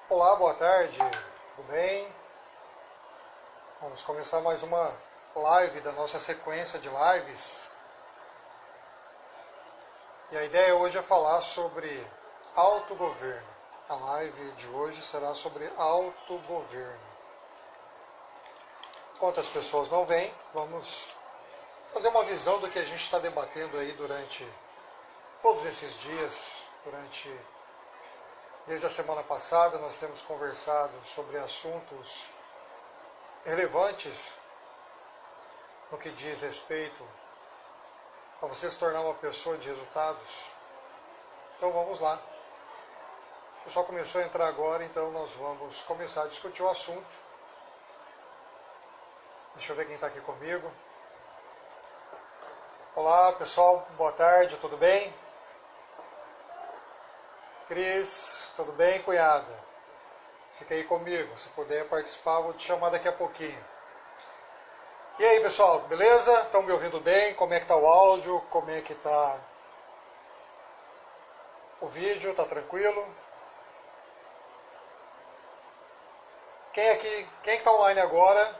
Olá, boa tarde, tudo bem? Vamos começar mais uma live da nossa sequência de lives. E a ideia hoje é falar sobre autogoverno. A live de hoje será sobre autogoverno. Enquanto as pessoas não vêm, vamos fazer uma visão do que a gente está debatendo aí durante todos esses dias, Desde a semana passada nós temos conversado sobre assuntos relevantes no que diz respeito a você se tornar uma pessoa de resultados. Então vamos lá. O pessoal começou a entrar agora, então nós vamos começar a discutir o assunto. Deixa eu ver quem está aqui comigo. Olá pessoal, boa tarde, tudo bem? Cris, tudo bem, cunhada? Fica aí comigo, se puder participar, vou te chamar daqui a pouquinho. E aí, pessoal, beleza? Estão me ouvindo bem? Como é que tá o áudio? Como é que tá o vídeo? Tá tranquilo? Quem que tá online agora,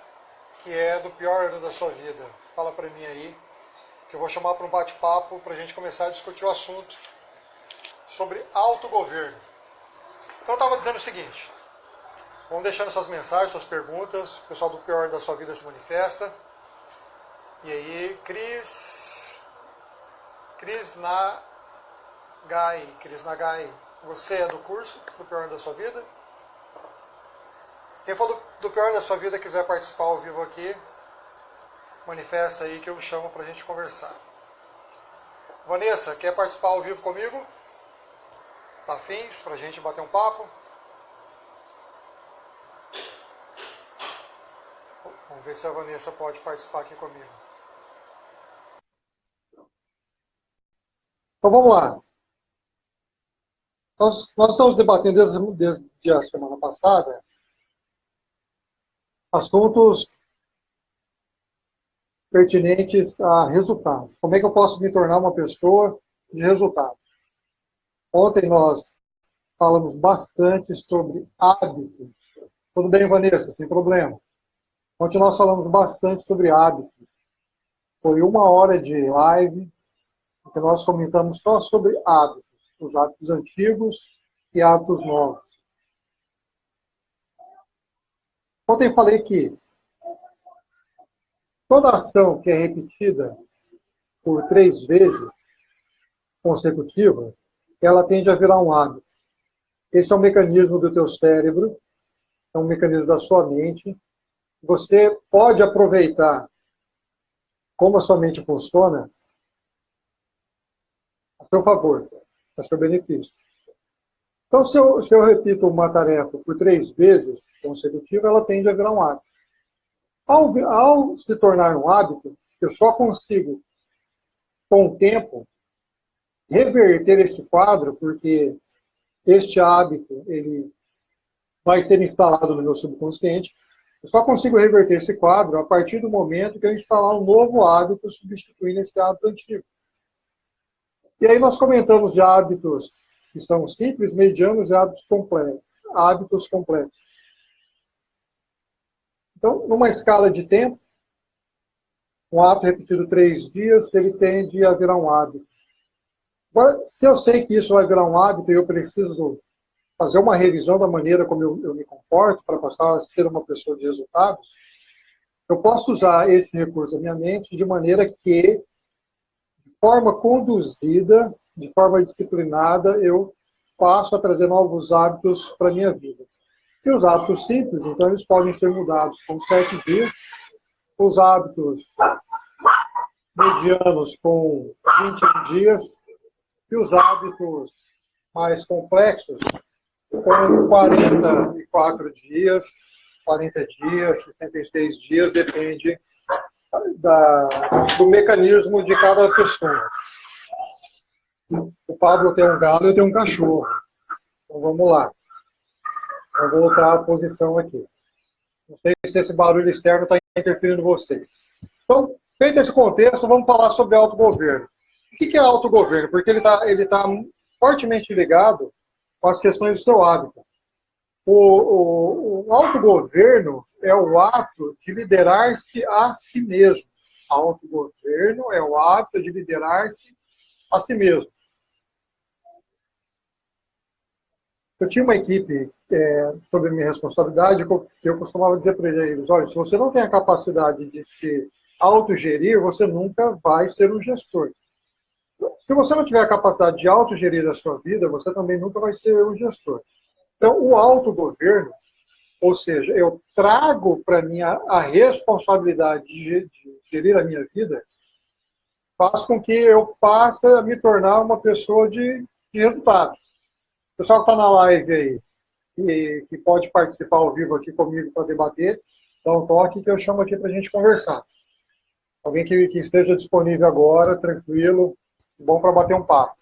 que é do pior ano da sua vida? Fala pra mim aí, que eu vou chamar para um bate-papo pra gente começar a discutir o assunto sobre autogoverno. Então eu estava dizendo o seguinte, vão deixando suas mensagens, suas perguntas, o pessoal do pior da sua vida se manifesta. E aí, Cris Nagai, você é do curso do pior da sua vida? Quem for do pior da sua vida e quiser participar ao vivo aqui, manifesta aí que eu chamo para a gente conversar. Vanessa, quer participar ao vivo comigo? Tá afins pra gente bater um papo? Vamos ver se a Vanessa pode participar aqui comigo. Então vamos lá. Nós estamos debatendo desde a semana passada assuntos pertinentes a resultados. Como é que eu posso me tornar uma pessoa de resultados? Ontem nós falamos bastante sobre hábitos. Tudo bem, Vanessa? Sem problema. Ontem nós falamos bastante sobre hábitos. Foi 1 hora de live em que nós comentamos só sobre hábitos. Os hábitos antigos e hábitos novos. Ontem falei que toda ação que é repetida por 3 vezes consecutiva, ela tende a virar um hábito. Esse é um mecanismo do teu cérebro, é um mecanismo da sua mente. Você pode aproveitar como a sua mente funciona a seu favor, a seu benefício. Então, se eu repito uma tarefa por 3 vezes consecutiva, ela tende a virar um hábito. Ao se tornar um hábito, eu só consigo, com o tempo, reverter esse quadro, porque este hábito ele vai ser instalado no meu subconsciente. Eu só consigo reverter esse quadro a partir do momento que eu instalar um novo hábito substituindo esse hábito antigo. E aí nós comentamos de hábitos que são simples, medianos e hábitos complexos. Então, numa escala de tempo, um ato repetido 3 dias, ele tende a virar um hábito. Agora, se eu sei que isso vai virar um hábito e eu preciso fazer uma revisão da maneira como eu me comporto para passar a ser uma pessoa de resultados, eu posso usar esse recurso da minha mente de maneira que, de forma conduzida, de forma disciplinada, eu passo a trazer novos hábitos para a minha vida. E os hábitos simples, então, eles podem ser mudados com 7 dias. Os hábitos medianos com 20 dias. E os hábitos mais complexos com 44 dias, 40 dias, 66 dias, depende do mecanismo de cada pessoa. O Pablo tem um galo e eu tenho um cachorro. Então vamos lá. Vou voltar à posição aqui. Não sei se esse barulho externo está interferindo em vocês. Então, feito esse contexto, vamos falar sobre autogoverno. O que é autogoverno? Porque ele tá fortemente ligado com as questões do seu hábito. O autogoverno é o ato de liderar-se a si mesmo. Autogoverno é o ato de liderar-se a si mesmo. Eu tinha uma equipe sobre a minha responsabilidade, que eu costumava dizer para eles, olha, se você não tem a capacidade de se autogerir, você nunca vai ser um gestor. Se você não tiver a capacidade de autogerir a sua vida, você também nunca vai ser um gestor. Então, o autogoverno, ou seja, eu trago para mim a responsabilidade de gerir a minha vida, faz com que eu passe a me tornar uma pessoa de resultados. O pessoal que está na live aí, que pode participar ao vivo aqui comigo para debater, dá um toque que eu chamo aqui para a gente conversar. Alguém que esteja disponível agora, tranquilo, bom para bater um papo.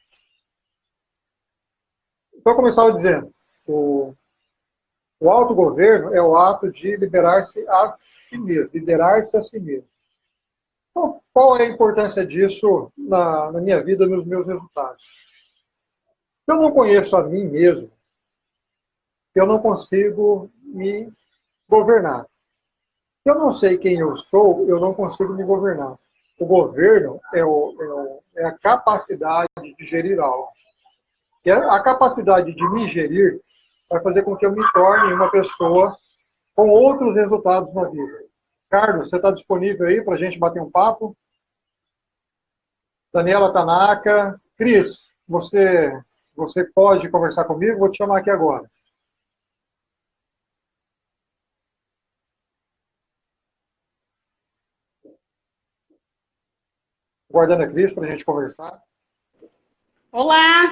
Então, eu começava dizendo, o autogoverno é o ato de liberar-se a si mesmo, liderar-se a si mesmo. Então, qual é a importância disso na minha vida, nos meus resultados? Se eu não conheço a mim mesmo, eu não consigo me governar. Se eu não sei quem eu sou, eu não consigo me governar. O governo é a capacidade de gerir algo. E a capacidade de me gerir vai fazer com que eu me torne uma pessoa com outros resultados na vida. Carlos, você está disponível aí para a gente bater um papo? Daniela Tanaka. Cris, você pode conversar comigo? Vou te chamar aqui agora. Guardando a Cris para a gente conversar. Olá,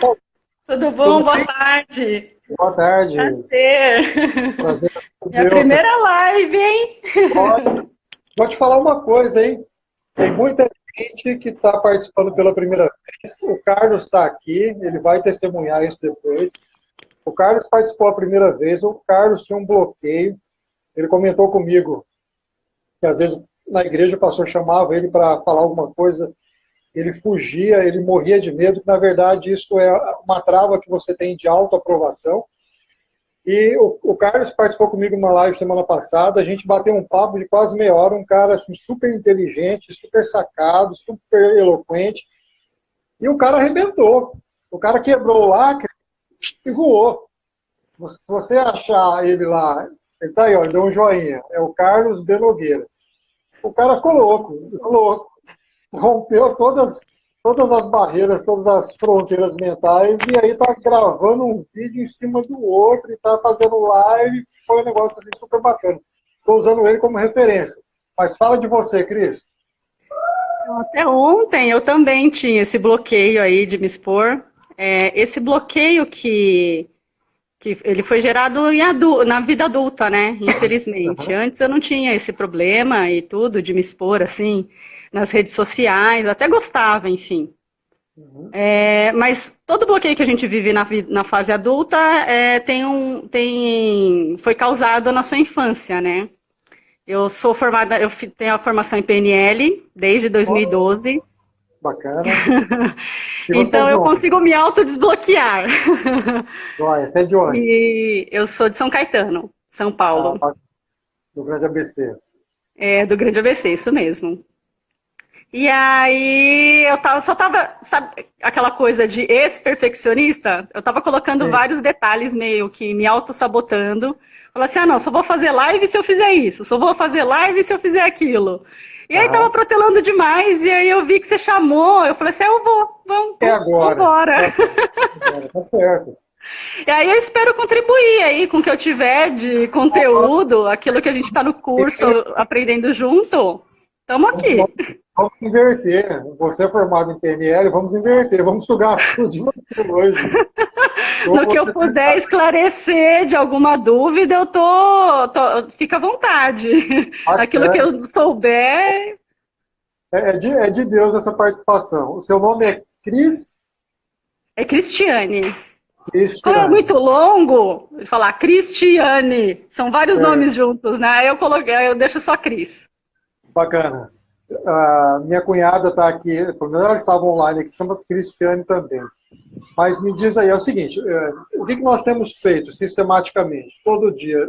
tudo bom? Boa tarde. Boa tarde. Prazer. Prazer. Minha primeira live, hein? Vou te falar uma coisa, hein? Tem muita gente que está participando pela primeira vez. O Carlos está aqui, ele vai testemunhar isso depois. O Carlos participou a primeira vez, o Carlos tinha um bloqueio. Ele comentou comigo que às vezes na igreja o pastor chamava ele para falar alguma coisa, ele fugia, ele morria de medo, que na verdade isso é uma trava que você tem de autoaprovação. E o Carlos participou comigo numa live semana passada, a gente bateu um papo de quase meia hora, um cara assim, super inteligente, super sacado, super eloquente, e o cara arrebentou. O cara quebrou o lacre e voou. Se você achar ele lá, ele tá aí, ó, ele deu um joinha, é o Carlos B. Nogueira. O cara ficou louco, rompeu todas as barreiras, todas as fronteiras mentais, e aí tá gravando um vídeo em cima do outro, e tá fazendo live, foi um negócio assim super bacana. Estou usando ele como referência. Mas fala de você, Cris. Até ontem eu também tinha esse bloqueio aí de me expor. Esse bloqueio que ele foi gerado na vida adulta, né? Infelizmente. Uhum. Antes eu não tinha esse problema e tudo de me expor assim nas redes sociais, até gostava, enfim. Uhum. Mas todo bloqueio que a gente vive na fase adulta foi causado na sua infância, né? Eu sou formada, tenho a formação em PNL desde 2012. Bacana. E você é Então de eu onde? consigo me autodesbloquear. Você é de onde? E eu sou de São Caetano, São Paulo. Do Grande ABC. Do Grande ABC, isso mesmo. E aí sabe aquela coisa de ex-perfeccionista? Eu tava colocando Sim. vários detalhes meio que me auto-sabotando. Falei assim, não, só vou fazer live se eu fizer isso, só vou fazer live se eu fizer aquilo. E aí tava protelando demais, e aí eu vi que você chamou, eu falei assim, eu vou, vamos Agora. embora. Tá certo. E aí eu espero contribuir aí com o que eu tiver de conteúdo, aquilo que a gente está no curso aprendendo junto. Estamos aqui. Vamos inverter. Você é formado em PNL, vamos inverter. Vamos sugar tudo de você hoje. No que eu puder esclarecer de alguma dúvida, fica à vontade. Aquilo que eu souber. É de Deus essa participação. O seu nome é Cris? É Cristiane. Cristiane. Como é muito longo, falar Cristiane. São vários nomes juntos, né? Aí eu deixo só Cris. Bacana. Minha cunhada está aqui, pelo menos ela estava online aqui, chama Cristiane também. Mas me diz aí, é o seguinte, o que nós temos feito sistematicamente? Todo dia,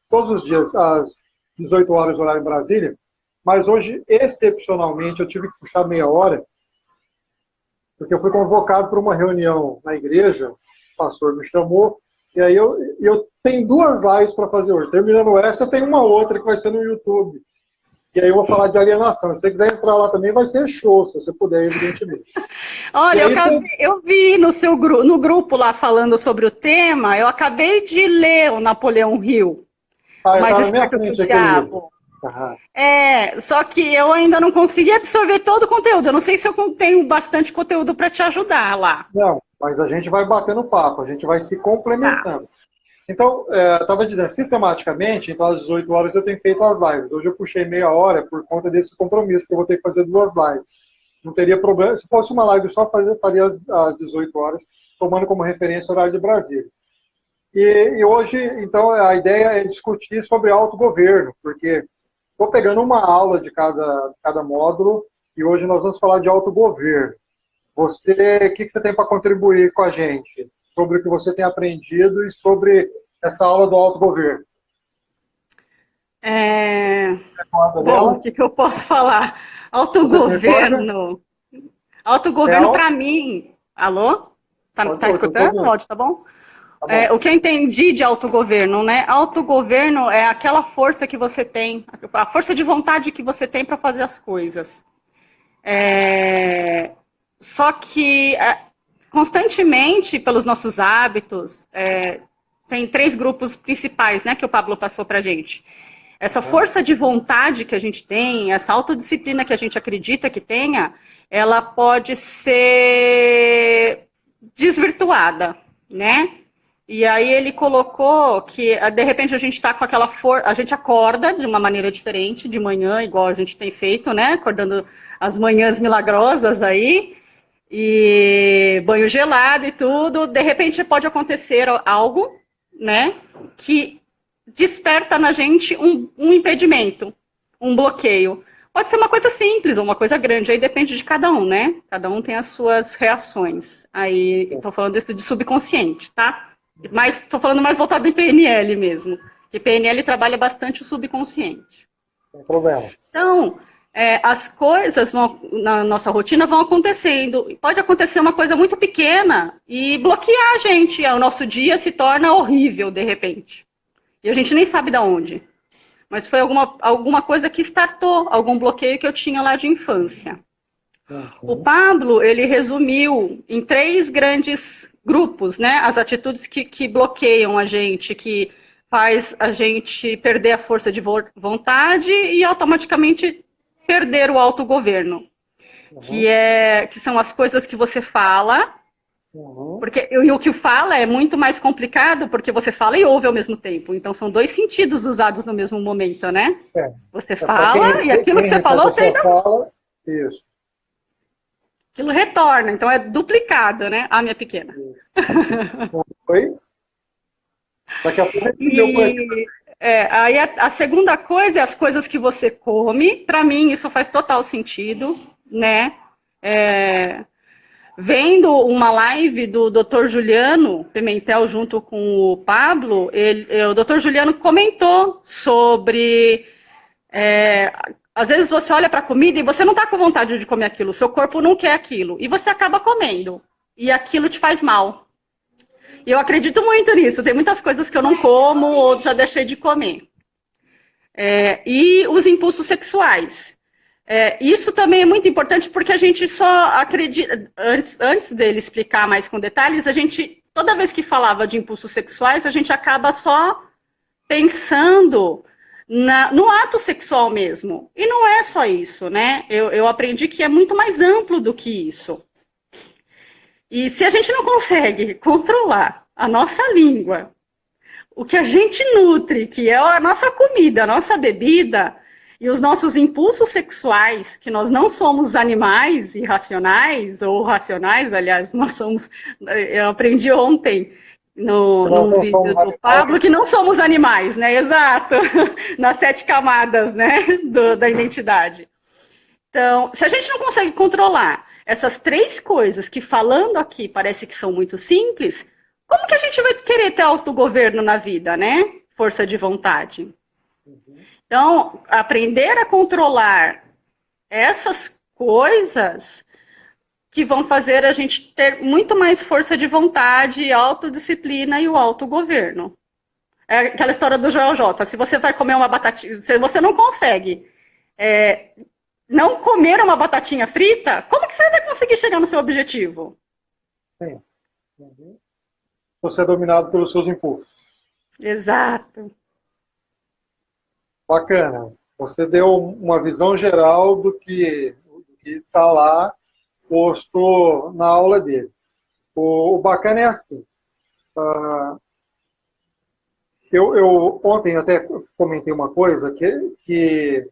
todos os dias, às 18 horas, horário em Brasília, mas hoje, excepcionalmente, eu tive que puxar meia hora, porque eu fui convocado para uma reunião na igreja, o pastor me chamou, e aí eu tenho 2 lives para fazer hoje. Terminando essa, eu tenho uma outra que vai ser no YouTube. E aí eu vou falar de alienação. Se você quiser entrar lá também, vai ser show, se você puder, evidentemente. Olha, eu vi no seu no grupo lá falando sobre o tema, eu acabei de ler o Napoleão Hill, Mais Esperto que o Diabo. Só que eu ainda não consegui absorver todo o conteúdo. Eu não sei se eu tenho bastante conteúdo para te ajudar lá. Não, mas a gente vai batendo papo, a gente vai se complementando. Tá. Então, eu estava dizendo, sistematicamente, então às 18 horas eu tenho feito as lives. Hoje eu puxei meia hora por conta desse compromisso, que eu vou ter que fazer 2 lives. Não teria problema. Se fosse uma live só, faria às 18 horas, tomando como referência o horário de Brasília. E hoje, então, a ideia é discutir sobre autogoverno, porque estou pegando uma aula de cada módulo e hoje nós vamos falar de autogoverno. O que você tem para contribuir com a gente sobre o que você tem aprendido e sobre essa aula do autogoverno? Bom, o que eu posso falar? Autogoverno. Autogoverno, para mim... Alô? Tá escutando? Pode, tá bom? O que eu entendi de autogoverno, né? Autogoverno é aquela força que você tem, a força de vontade que você tem para fazer as coisas. Só que, constantemente, pelos nossos hábitos, tem 3 grupos principais, né, que o Pablo passou para a gente. Essa força de vontade que a gente tem, essa autodisciplina que a gente acredita que tenha, ela pode ser desvirtuada, né? E aí ele colocou que, de repente, a gente está com aquela força, a gente acorda de uma maneira diferente, de manhã, igual a gente tem feito, né? Acordando as manhãs milagrosas aí, e banho gelado e tudo. De repente pode acontecer algo, né? Que desperta na gente um impedimento, um bloqueio. Pode ser uma coisa simples ou uma coisa grande, aí depende de cada um, né? Cada um tem as suas reações. Aí, estou falando isso de subconsciente, tá? Mas estou falando mais voltado em PNL mesmo, porque PNL trabalha bastante o subconsciente. Sem problema. Então, as coisas na nossa rotina vão acontecendo. Pode acontecer uma coisa muito pequena e bloquear a gente. O nosso dia se torna horrível, de repente. E a gente nem sabe de onde. Mas foi alguma coisa que startou, algum bloqueio que eu tinha lá de infância. O Pablo, ele resumiu em 3 grandes grupos, né? As atitudes que bloqueiam a gente, que faz a gente perder a força de vontade e automaticamente perder o autogoverno. Que são as coisas que você fala, porque o que fala é muito mais complicado, porque você fala e ouve ao mesmo tempo. Então, são 2 sentidos usados no mesmo momento, né? Você fala e aquilo que você falou, você ainda... fala, isso. Aquilo retorna, então é duplicado, né? A minha pequena. Oi? Daqui a pouco aí a segunda coisa é as coisas que você come. Para mim, isso faz total sentido, né? Vendo uma live do Dr. Juliano Pimentel junto com o Pablo, o Dr. Juliano comentou sobre... às vezes você olha para a comida e você não está com vontade de comer aquilo, seu corpo não quer aquilo, e você acaba comendo, e aquilo te faz mal. E eu acredito muito nisso, tem muitas coisas que eu não como ou já deixei de comer. E os impulsos sexuais. Isso também é muito importante porque a gente só acredita, antes dele explicar mais com detalhes, a gente, toda vez que falava de impulsos sexuais, a gente acaba só pensando no ato sexual mesmo. E não é só isso, né? Eu aprendi que é muito mais amplo do que isso. E se a gente não consegue controlar a nossa língua, o que a gente nutre, que é a nossa comida, a nossa bebida, e os nossos impulsos sexuais, que nós não somos animais irracionais, ou racionais, aliás, nós somos... Eu aprendi ontem no vídeo do Pablo, que não somos animais, né? Exato. Nas 7 camadas, né? Da identidade. Então, se a gente não consegue controlar essas três coisas que falando aqui parece que são muito simples, como que a gente vai querer ter autogoverno na vida, né? Força de vontade. Então, aprender a controlar essas coisas que vão fazer a gente ter muito mais força de vontade, autodisciplina e o autogoverno. É aquela história do Joel J. Se você vai comer uma batatinha, se você não consegue não comer uma batatinha frita, como que você vai conseguir chegar no seu objetivo? Sim. Você é dominado pelos seus impulsos. Exato. Bacana. Você deu uma visão geral do que está lá posto na aula dele. O bacana é assim. Eu ontem até comentei uma coisa que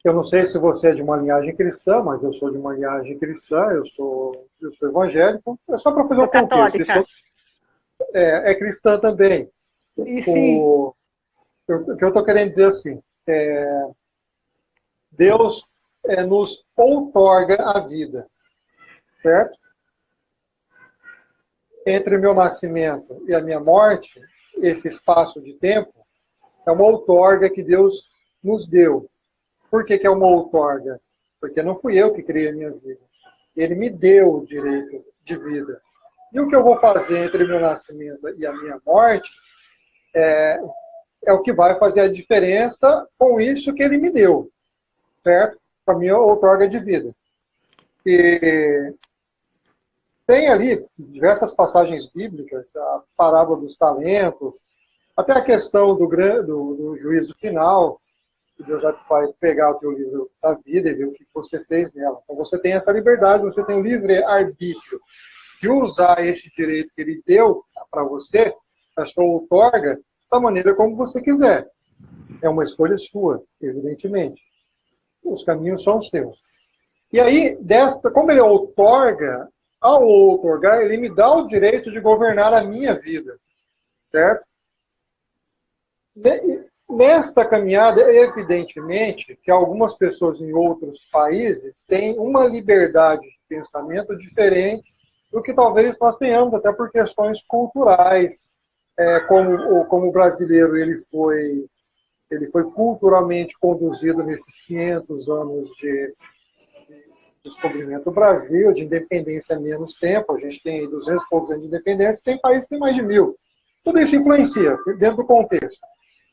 eu não sei se você é de uma linhagem cristã, mas eu sou de uma linhagem cristã, eu sou evangélico. É só para fazer um contexto. Católica. É cristã também. E sim. O que eu estou querendo dizer assim, Deus nos outorga a vida, certo? Entre meu nascimento e a minha morte, esse espaço de tempo é uma outorga que Deus nos deu. Por que é uma outorga? Porque não fui eu que criei a minha vida. Ele me deu o direito de vida. E o que eu vou fazer entre meu nascimento e a minha morte é o que vai fazer a diferença com isso que ele me deu, certo? Para mim, outorga de vida. E tem ali diversas passagens bíblicas, a parábola dos talentos, até a questão do juízo final, que Deus vai pegar o teu livro da vida e ver o que você fez nela. Então você tem essa liberdade, você tem o livre-arbítrio de usar esse direito que ele deu para você, a sua outorga, da maneira como você quiser. É uma escolha sua, evidentemente. Os caminhos são os seus. E aí, como ele outorga, ao outorgar, ele me dá o direito de governar a minha vida. Certo? Nesta caminhada, evidentemente, que algumas pessoas em outros países têm uma liberdade de pensamento diferente do que talvez nós tenhamos, até por questões culturais. Como o brasileiro ele foi culturalmente conduzido nesses 500 anos de descobrimento do Brasil, de independência há menos tempo. A gente tem 200 e poucos anos de independência, tem países que tem mais de 1000. Tudo isso influencia dentro do contexto.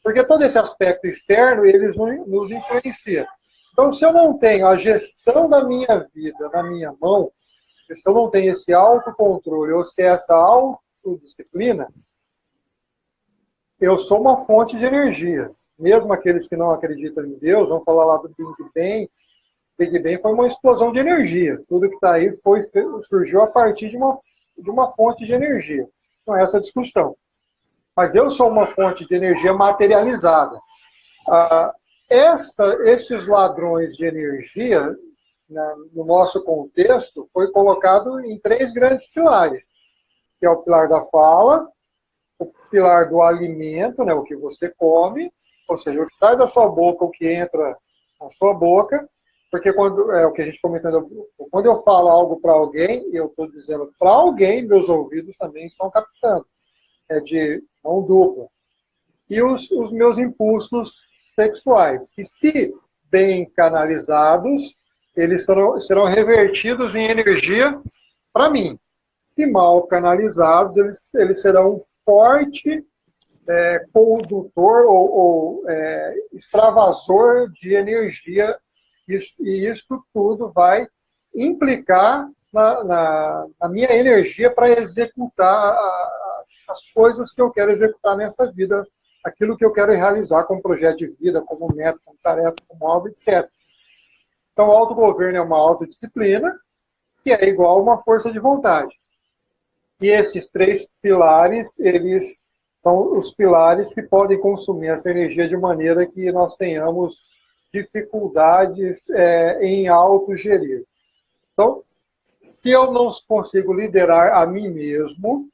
Porque todo esse aspecto externo, eles nos influencia. Então, se eu não tenho a gestão da minha vida na minha mão, se eu não tenho esse autocontrole, ou se essa autodisciplina, eu sou uma fonte de energia. Mesmo aqueles que não acreditam em Deus, vão falar lá do Big Bang. Big Bang foi uma explosão de energia. Tudo que está aí surgiu a partir de uma fonte de energia. Não é essa a discussão. Mas eu sou uma fonte de energia materializada. Esses ladrões de energia, no nosso contexto, foi colocado em 3 grandes pilares, que é o pilar da fala, o pilar do alimento, né, o que você come, ou seja, o que sai da sua boca, o que entra na sua boca, porque o que a gente comentando, quando eu falo algo para alguém, eu estou dizendo para alguém, meus ouvidos também estão captando. É de mão dupla. E os meus impulsos sexuais, que se bem canalizados, eles serão revertidos em energia para mim. Se mal canalizados, eles serão um forte condutor ou extravasor de energia, e isso tudo vai implicar na minha energia para executar as coisas que eu quero executar nessa vida, aquilo que eu quero realizar como projeto de vida, como meta, como tarefa, como alvo, etc. Então, o autogoverno é uma autodisciplina, que é igual a uma força de vontade. E esses 3 pilares, eles são os pilares que podem consumir essa energia de maneira que nós tenhamos dificuldades em autogerir. Então, se eu não consigo liderar a mim mesmo,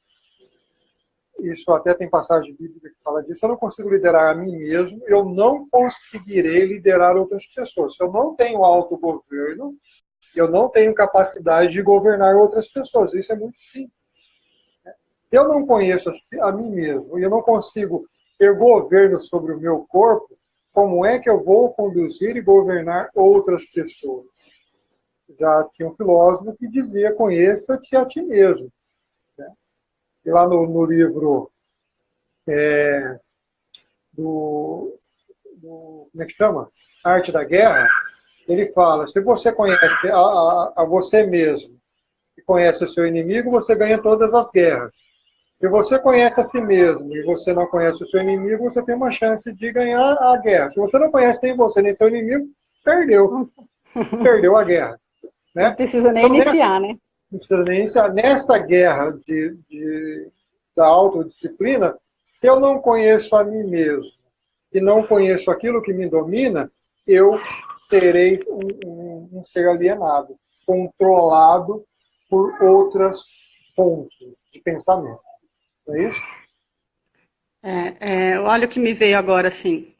isso até tem passagem bíblica que fala disso, se eu não consigo liderar a mim mesmo, eu não conseguirei liderar outras pessoas. Se eu não tenho autogoverno, Eu não tenho capacidade de governar outras pessoas. Isso é muito simples. Se eu não conheço a mim mesmo e eu não consigo ter governo sobre o meu corpo, como é que eu vou conduzir e governar outras pessoas? Já tinha um filósofo que dizia, conheça-te a ti mesmo. Né? E lá no livro como é que chama? Arte da Guerra, ele fala, se você conhece a você mesmo e conhece o seu inimigo, você ganha todas as guerras. Se você conhece a si mesmo e você não conhece o seu inimigo, você tem uma chance de ganhar a guerra. Se você não conhece nem você nem seu inimigo, perdeu. Perdeu a guerra. Né? Não precisa nem Então, iniciar, né? Não precisa nem iniciar. Nesta guerra da autodisciplina, se eu não conheço a mim mesmo e não conheço aquilo que me domina, eu serei um ser alienado, controlado por outras fontes de pensamento. Não é isso? Olha o que me veio agora, assim.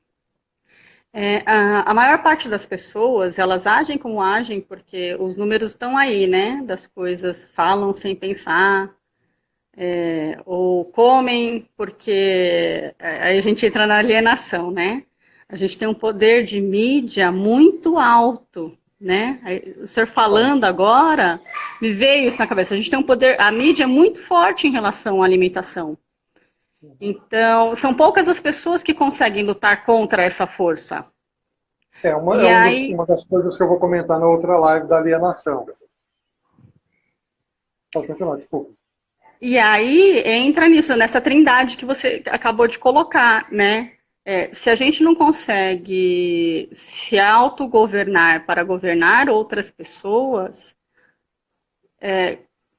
A maior parte das pessoas, elas agem como agem porque os números estão aí, né? Das coisas, falam sem pensar, ou comem porque aí a gente entra na alienação, né? A gente tem um poder de mídia muito alto, né? O senhor falando agora, me veio isso na cabeça. A gente tem um poder, a mídia é muito forte em relação à alimentação. Então, são poucas as pessoas que conseguem lutar contra essa força. Uma das coisas que eu vou comentar na outra live da alienação. Pode continuar, desculpa. E aí entra nisso, nessa trindade que você acabou de colocar, né? Se a gente não consegue se autogovernar para governar outras pessoas,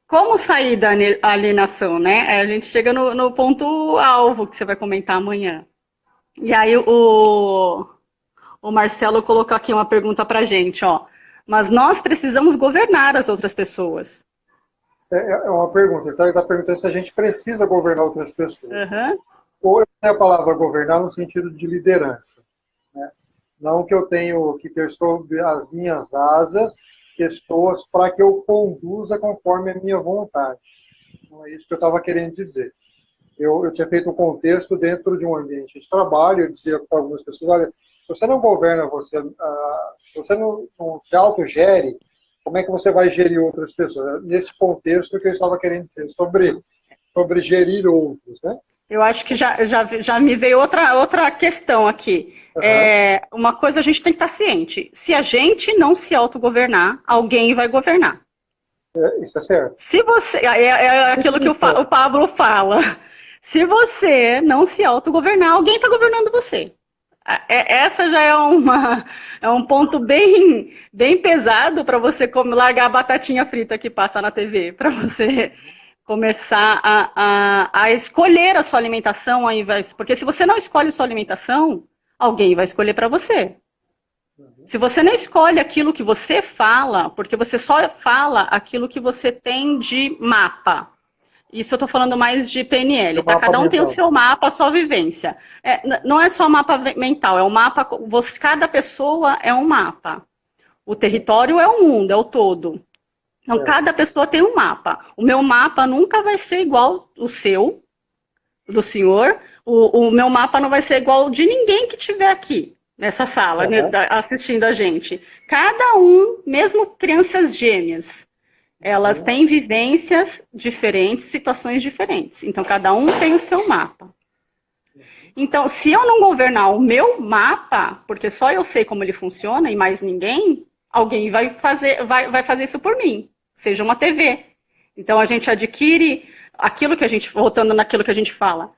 como sair da alienação, né? A gente chega no ponto-alvo que você vai comentar amanhã. E aí o Marcelo colocou aqui uma pergunta para a gente, ó. Mas nós precisamos governar as outras pessoas. É uma pergunta. Então, ele está perguntando se a gente precisa governar outras pessoas. Uhum. Ou é a palavra governar no sentido de liderança. Né? Não que eu tenho que ter sob as minhas asas pessoas para que eu conduza conforme a minha vontade. Não é isso que eu estava querendo dizer. Eu tinha feito um contexto dentro de um ambiente de trabalho, eu dizia para algumas pessoas, olha, se você não governa você, se você não se autogere, como é que você vai gerir outras pessoas? Nesse contexto que eu estava querendo dizer, sobre gerir outros, né? Eu acho que já me veio outra questão aqui. Uhum. Uma coisa a gente tem que estar ciente. Se a gente não se autogovernar, alguém vai governar. Isso é certo. Se você, é aquilo que o Pablo fala. Se você não se autogovernar, alguém está governando você. Essa já é um ponto bem pesado para você largar a batatinha frita que passa na TV, para você começar a escolher a sua alimentação ao invés. Porque se você não escolhe sua alimentação, alguém vai escolher para você. Se você não escolhe aquilo que você fala, porque você só fala aquilo que você tem de mapa. Isso eu estou falando mais de PNL, tá? Cada um tem o seu mapa, a sua vivência. Não é só mapa mental, é um mapa. Cada pessoa é um mapa. O território é o mundo, é o todo. Então, cada pessoa tem um mapa. O meu mapa nunca vai ser igual o seu, do senhor. O meu mapa não vai ser igual de ninguém que estiver aqui nessa sala, assistindo a gente. Cada um, mesmo crianças gêmeas, elas têm vivências diferentes, situações diferentes. Então, cada um tem o seu mapa. Então, se eu não governar o meu mapa, porque só eu sei como ele funciona e mais ninguém, alguém vai fazer isso por mim, seja uma TV. Então, a gente adquire aquilo que a gente, voltando naquilo que a gente fala,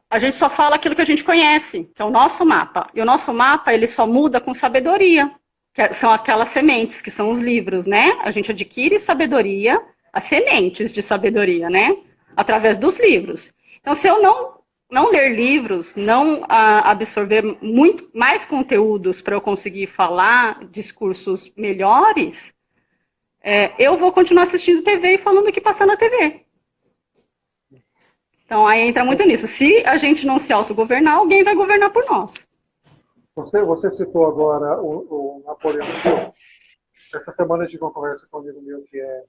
a gente só fala aquilo que a gente conhece, que é o nosso mapa. E o nosso mapa, ele só muda com sabedoria, que são aquelas sementes, que são os livros, né? A gente adquire sabedoria, as sementes de sabedoria, né? Através dos livros. Então, se eu não ler livros, não absorver muito mais conteúdos para eu conseguir falar discursos melhores, eu vou continuar assistindo TV e falando o que passa na TV. Então, aí entra muito nisso. Se a gente não se autogovernar, alguém vai governar por nós. Você citou agora o Napoleão Hill. essa semana eu tive uma conversa com um amigo meu que é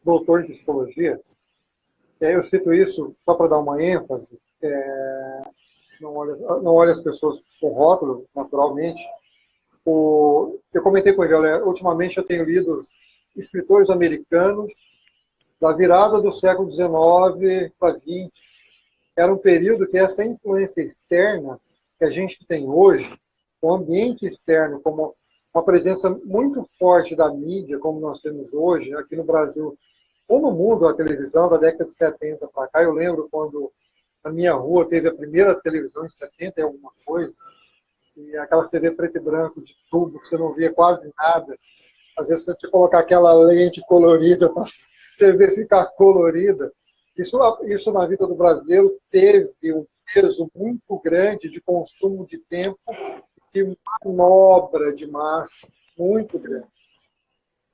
doutor em psicologia. Eu cito isso só para dar uma ênfase. Não olha as pessoas com rótulo, naturalmente. Eu comentei com ele, olha, ultimamente eu tenho lido escritores americanos da virada do século XIX para XX. Era um período que essa influência externa que a gente tem hoje, o ambiente externo, como uma presença muito forte da mídia, como nós temos hoje, aqui no Brasil, ou no mundo, a televisão da década de 70 para cá. Eu lembro quando na minha rua teve a primeira televisão em 70 e alguma coisa, e aquelas TV preto e branco de tubo, que você não via quase nada. Às vezes você tinha que colocar aquela lente colorida para a TV ficar colorida. Isso na vida do brasileiro teve um peso muito grande de consumo de tempo, de manobra de massa muito grande,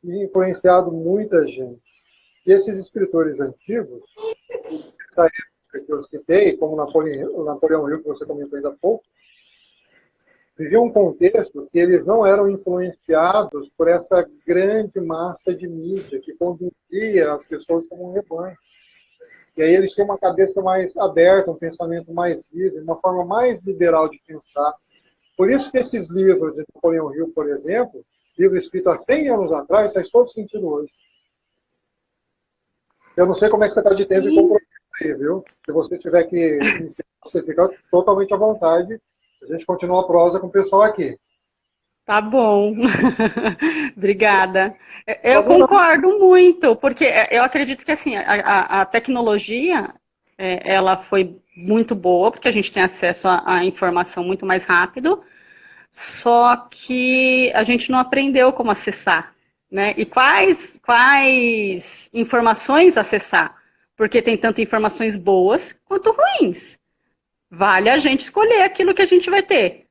e influenciado muita gente. E esses escritores antigos, nessa época que eu citei, como Napoleão Hill, que você comentou ainda há pouco, viviam um contexto que eles não eram influenciados por essa grande massa de mídia que conduzia as pessoas como um rebanho. E aí eles tinham uma cabeça mais aberta, um pensamento mais livre, uma forma mais liberal de pensar. Por isso que esses livros de Napoleão Hill, por exemplo, livro escrito há 100 anos atrás, faz todo sentido hoje. Eu não sei como é que você está de tempo e compromisso aí, viu? Se você tiver que ensinar, você fica totalmente à vontade. A gente continua a prosa com o pessoal aqui. Tá bom. Obrigada. Eu concordo muito, porque eu acredito que assim, a tecnologia ela foi muito boa, porque a gente tem acesso à informação muito mais rápido, só que a gente não aprendeu como acessar, né? E quais informações acessar? Porque tem tanto informações boas quanto ruins. Vale a gente escolher aquilo que a gente vai ter,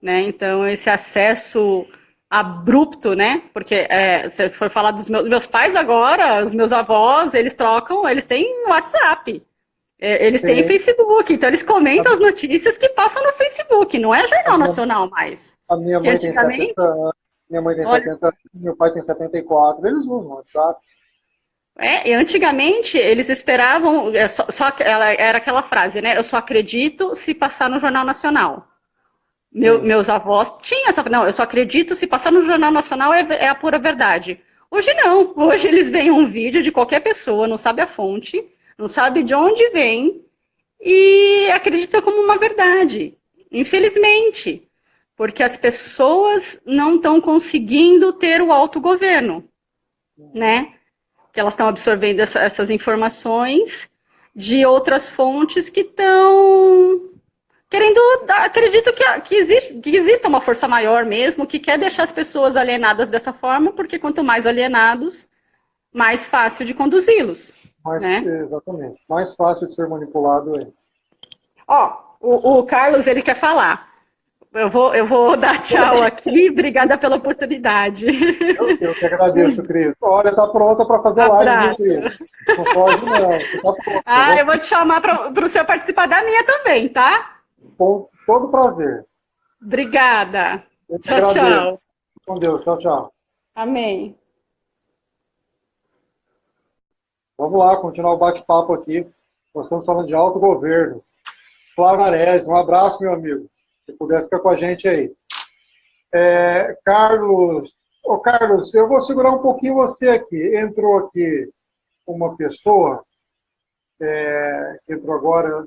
né? Então, esse acesso abrupto, né? Porque se for falar dos meus pais agora, os meus avós, eles têm WhatsApp, eles têm Facebook, então eles comentam as notícias que passam no Facebook, não é Jornal Nacional mais. A minha mãe tem 70 anos, meu pai tem 74, eles usam o WhatsApp. E antigamente eles esperavam, era aquela frase, né? Eu só acredito se passar no Jornal Nacional. Meus avós tinham essa. Não, eu só acredito se passar no Jornal Nacional é a pura verdade. Hoje não. Hoje eles veem um vídeo de qualquer pessoa, não sabe a fonte, não sabe de onde vem e acreditam como uma verdade. Infelizmente. Porque as pessoas não estão conseguindo ter o autogoverno, né? Que elas estão absorvendo essas informações de outras fontes que estão querendo, acredito que exista uma força maior mesmo, que quer deixar as pessoas alienadas dessa forma, porque quanto mais alienados, mais fácil de conduzi-los. Né? Exatamente. Mais fácil de ser manipulado é. O Carlos, ele quer falar. Eu vou dar tchau aqui. Obrigada pela oportunidade. Eu que agradeço, Cris. Olha, tá pronta para fazer live, viu, Cris? Não pode não. Você tá pronta. Eu vou te chamar para o senhor participar da minha também, tá? Com todo prazer. Obrigada. Tchau, tchau. Com Deus. Tchau, tchau. Amém. Vamos lá, continuar o bate-papo aqui. Nós estamos falando de autogoverno. Flávio Arezzi, um abraço, meu amigo. Se puder, fica com a gente aí. Carlos, eu vou segurar um pouquinho você aqui. Entrou aqui uma pessoa, entrou agora,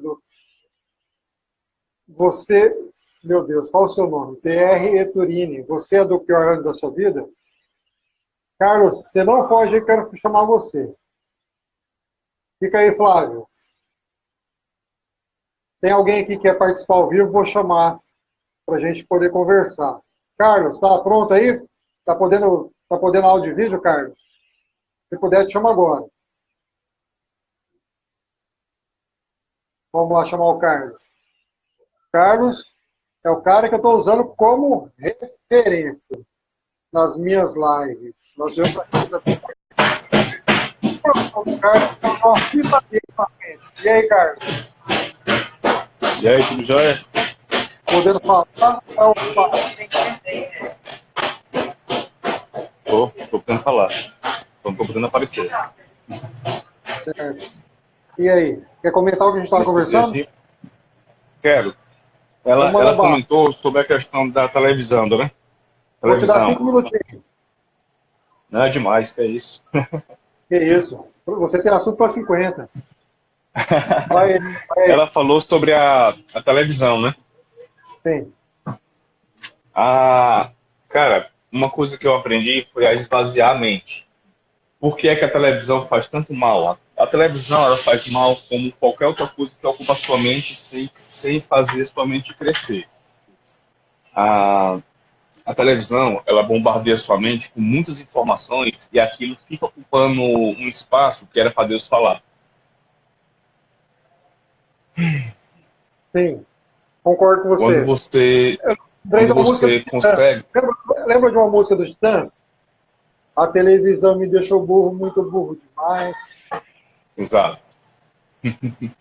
você, meu Deus, qual o seu nome? PR Eturini, você é do pior ano da sua vida? Carlos, você não foge, eu quero chamar você. Fica aí, Flávio. Tem alguém aqui que quer participar ao vivo, vou chamar para a gente poder conversar. Carlos, está pronto aí? Está podendo áudio e vídeo, Carlos? Se puder, te chamo agora. Vamos lá chamar o Carlos. Carlos é o cara que eu estou usando como referência nas minhas lives. Nós vemos aqui o Carlos é uma fita dele na frente. E aí, Carlos? E aí, tudo jóia? Podendo falar? Tô podendo falar. Tô podendo aparecer. Certo. E aí? Quer comentar o que a gente estava conversando? Quero. Vamos mandar Ela bala. comentou sobre a questão da televisão, né? Vou te dar Televisão. 5 minutinhos. Não é demais, que é isso. Que isso? Você tem assunto para 50. Vai, vai. Ela falou sobre a televisão, né? Tem. Cara, uma coisa que eu aprendi foi a esvaziar a mente. Por que é que a televisão faz tanto mal? A televisão ela faz mal como qualquer outra coisa que ocupa a sua mente sem fazer sua mente crescer. A, a televisão ela bombardeia sua mente com muitas informações e aquilo fica ocupando um espaço que era para Deus falar. Sim. Concordo com Quando você. você, Lembrei de quando uma música do você Titãs. consegue... Lembra de uma música dos Titãs? A televisão me deixou burro, muito burro demais. Exato, Aí,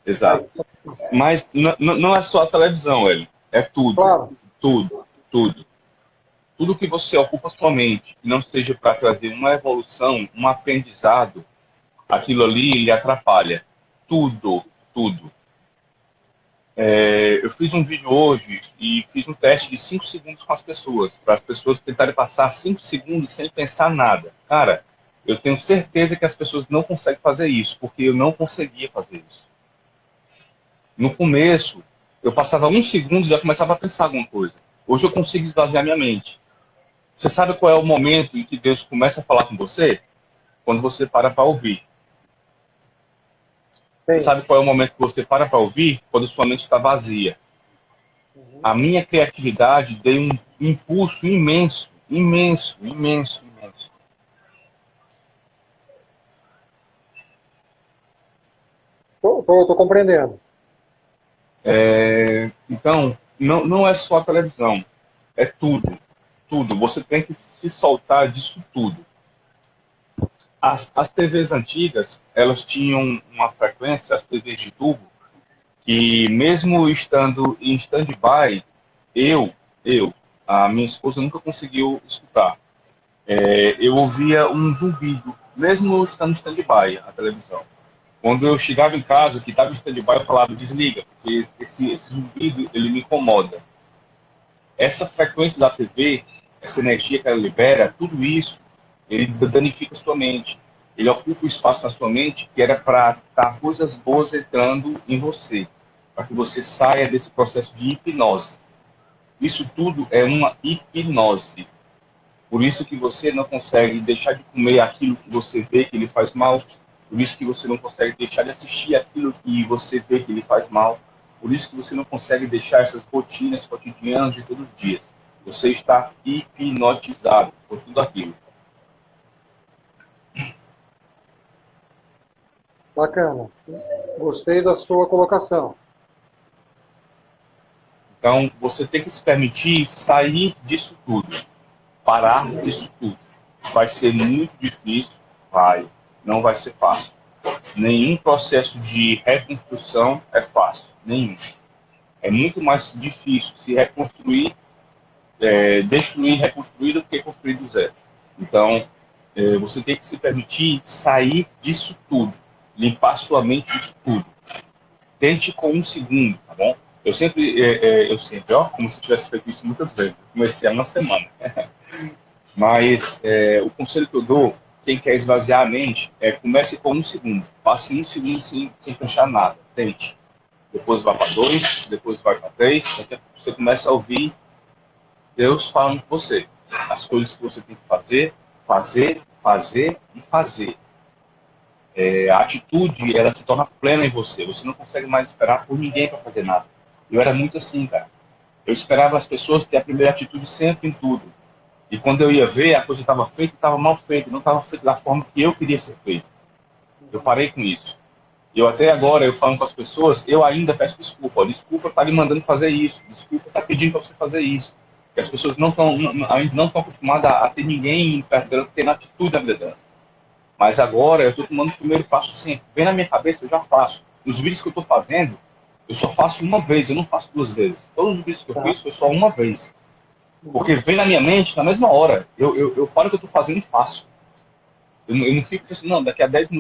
exato. Mas não é só a televisão, ele. É tudo, claro. tudo, tudo. Tudo que você ocupa sua mente, que não seja para trazer uma evolução, um aprendizado, aquilo ali lhe atrapalha. Tudo, tudo. Eu fiz um vídeo hoje e fiz um teste de 5 segundos com as pessoas, para as pessoas tentarem passar 5 segundos sem pensar nada. Cara, eu tenho certeza que as pessoas não conseguem fazer isso, porque eu não conseguia fazer isso. No começo, eu passava 1 segundo e já começava a pensar alguma coisa. Hoje eu consigo esvaziar minha mente. Você sabe qual é o momento em que Deus começa a falar com você? Quando você para ouvir. Você Tem. sabe qual é o momento que você para ouvir? Quando sua mente está vazia. A minha criatividade deu um impulso imenso, imenso, imenso, imenso. Tô compreendendo. Então, não é só a televisão, é tudo, tudo. Você tem que se soltar disso tudo. As TVs antigas, elas tinham uma frequência, as TVs de tubo, que mesmo estando em stand-by, eu, a minha esposa nunca conseguiu escutar. Eu ouvia um zumbido, mesmo estando em stand-by, a televisão. Quando eu chegava em casa, que estava em stand-by, eu falava, desliga, porque esse zumbido, ele me incomoda. Essa frequência da TV, essa energia que ela libera, tudo isso, ele danifica a sua mente. Ele ocupa o espaço na sua mente que era para estar coisas boas entrando em você, para que você saia desse processo de hipnose. Isso tudo é uma hipnose. Por isso que você não consegue deixar de comer aquilo que você vê que ele faz mal. Por isso que você não consegue deixar de assistir aquilo que você vê que ele faz mal. Por isso que você não consegue deixar essas rotinas cotidianas de todos os dias. Você está hipnotizado por tudo aquilo. Bacana. Gostei da sua colocação. Então, você tem que se permitir sair disso tudo. Parar disso tudo. Vai ser muito difícil? Vai. Não vai ser fácil. Nenhum processo de reconstrução é fácil. Nenhum. É muito mais difícil se reconstruir, destruir e reconstruir do que construir do zero. Então, você tem que se permitir sair disso tudo. Limpar sua mente disso tudo. Tente com 1 segundo, tá bom? Eu sempre, como se eu tivesse feito isso muitas vezes. Eu comecei há uma semana. Mas o conselho que eu dou, quem quer esvaziar a mente, comece com 1 segundo. Passe 1 segundo sem fechar nada. Tente. Depois vai para 2, depois vai para 3. Daqui a pouco você começa a ouvir Deus falando com você. As coisas que você tem que fazer, fazer, fazer e fazer. A atitude, ela se torna plena em você. Você não consegue mais esperar por ninguém para fazer nada. Eu era muito assim, cara. Eu esperava as pessoas ter a primeira atitude sempre em tudo. E quando eu ia ver, a coisa estava feita, estava mal feita, não estava feita da forma que eu queria ser feito. Eu parei com isso. Eu até agora, eu falando com as pessoas, eu ainda peço desculpa. Desculpa estar lhe mandando fazer isso. Desculpa estar pedindo para você fazer isso. Porque as pessoas ainda não estão acostumadas a ter ninguém tendo atitude na vida delas. Mas agora eu estou tomando o primeiro passo sempre. Vem na minha cabeça, eu já faço. Os vídeos que eu estou fazendo, eu só faço uma vez, eu não faço 2 vezes. Todos os vídeos que eu fiz foi só uma vez. Porque vem na minha mente na mesma hora. Eu paro o que eu estou fazendo e faço. Eu não fico pensando, não, daqui a 10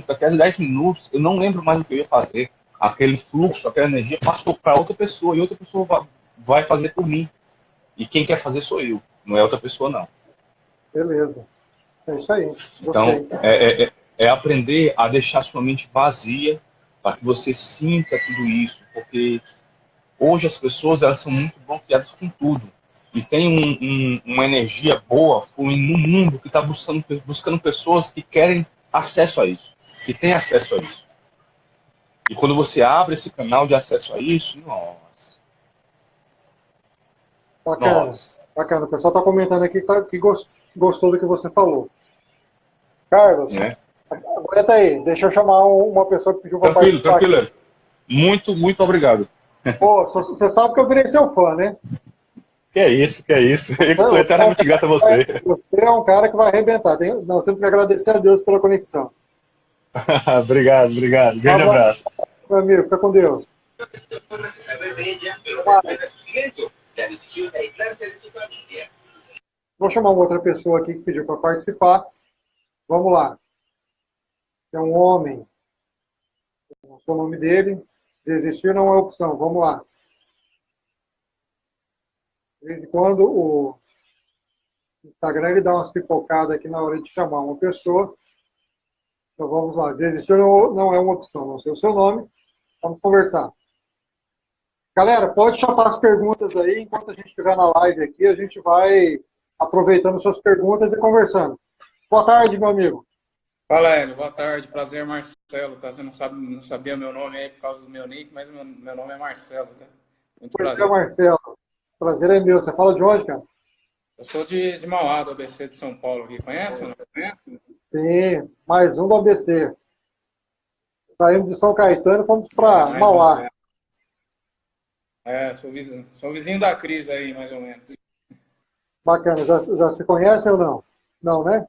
minutos, eu não lembro mais o que eu ia fazer. Aquele fluxo, aquela energia passou para outra pessoa e outra pessoa vai fazer por mim. E quem quer fazer sou eu, não é outra pessoa, não. Beleza. É isso aí. Então, Gostei. é aprender a deixar sua mente vazia para que você sinta tudo isso. Porque hoje as pessoas elas são muito bloqueadas com tudo. E tem uma energia boa fluindo no mundo que está buscando pessoas que querem acesso a isso, que têm acesso a isso. E quando você abre esse canal de acesso a isso, nossa, Bacana. nossa. Bacana. O pessoal está comentando aqui que gostou do que você falou. Carlos, Né? aguenta aí. Deixa eu chamar uma pessoa que pediu para Tranquilo, participar aqui. tranquilo. Muito, muito obrigado. Pô, você sabe que eu virei seu fã, né? Que é isso, que é isso. Eu que sou eternamente grato a você. Você é um cara que vai arrebentar. Nós temos que agradecer a Deus pela conexão. Obrigado, obrigado. Grande Abraço, abraço. meu amigo. Fica com Deus. Vou chamar uma outra pessoa aqui que pediu para participar. Vamos lá. É um homem. Não sei o nome dele. Desistir não é opção. Vamos lá. De vez em quando o Instagram ele dá umas pipocadas aqui na hora de chamar uma pessoa. Então vamos lá. Desistir não é uma opção. Não sei o seu nome. Vamos conversar. Galera, pode chamar as perguntas aí. Enquanto a gente estiver na live aqui, a gente vai aproveitando suas perguntas e conversando. Boa tarde, meu amigo. Fala, Hélio. Boa tarde. Prazer, Marcelo. Tá? Você não sabia meu nome aí por causa do meu nick, mas meu nome é Marcelo, tá? Muito prazer. Marcelo. Prazer é meu. Você fala de onde, cara? Eu sou de Mauá, do ABC de São Paulo. Aqui. Conhece ou não? Conhece? Sim, mais um do ABC. Saímos de São Caetano e fomos para Mauá. Sou vizinho da Cris aí, mais ou menos. Bacana. Já se conhecem ou não? Não, né?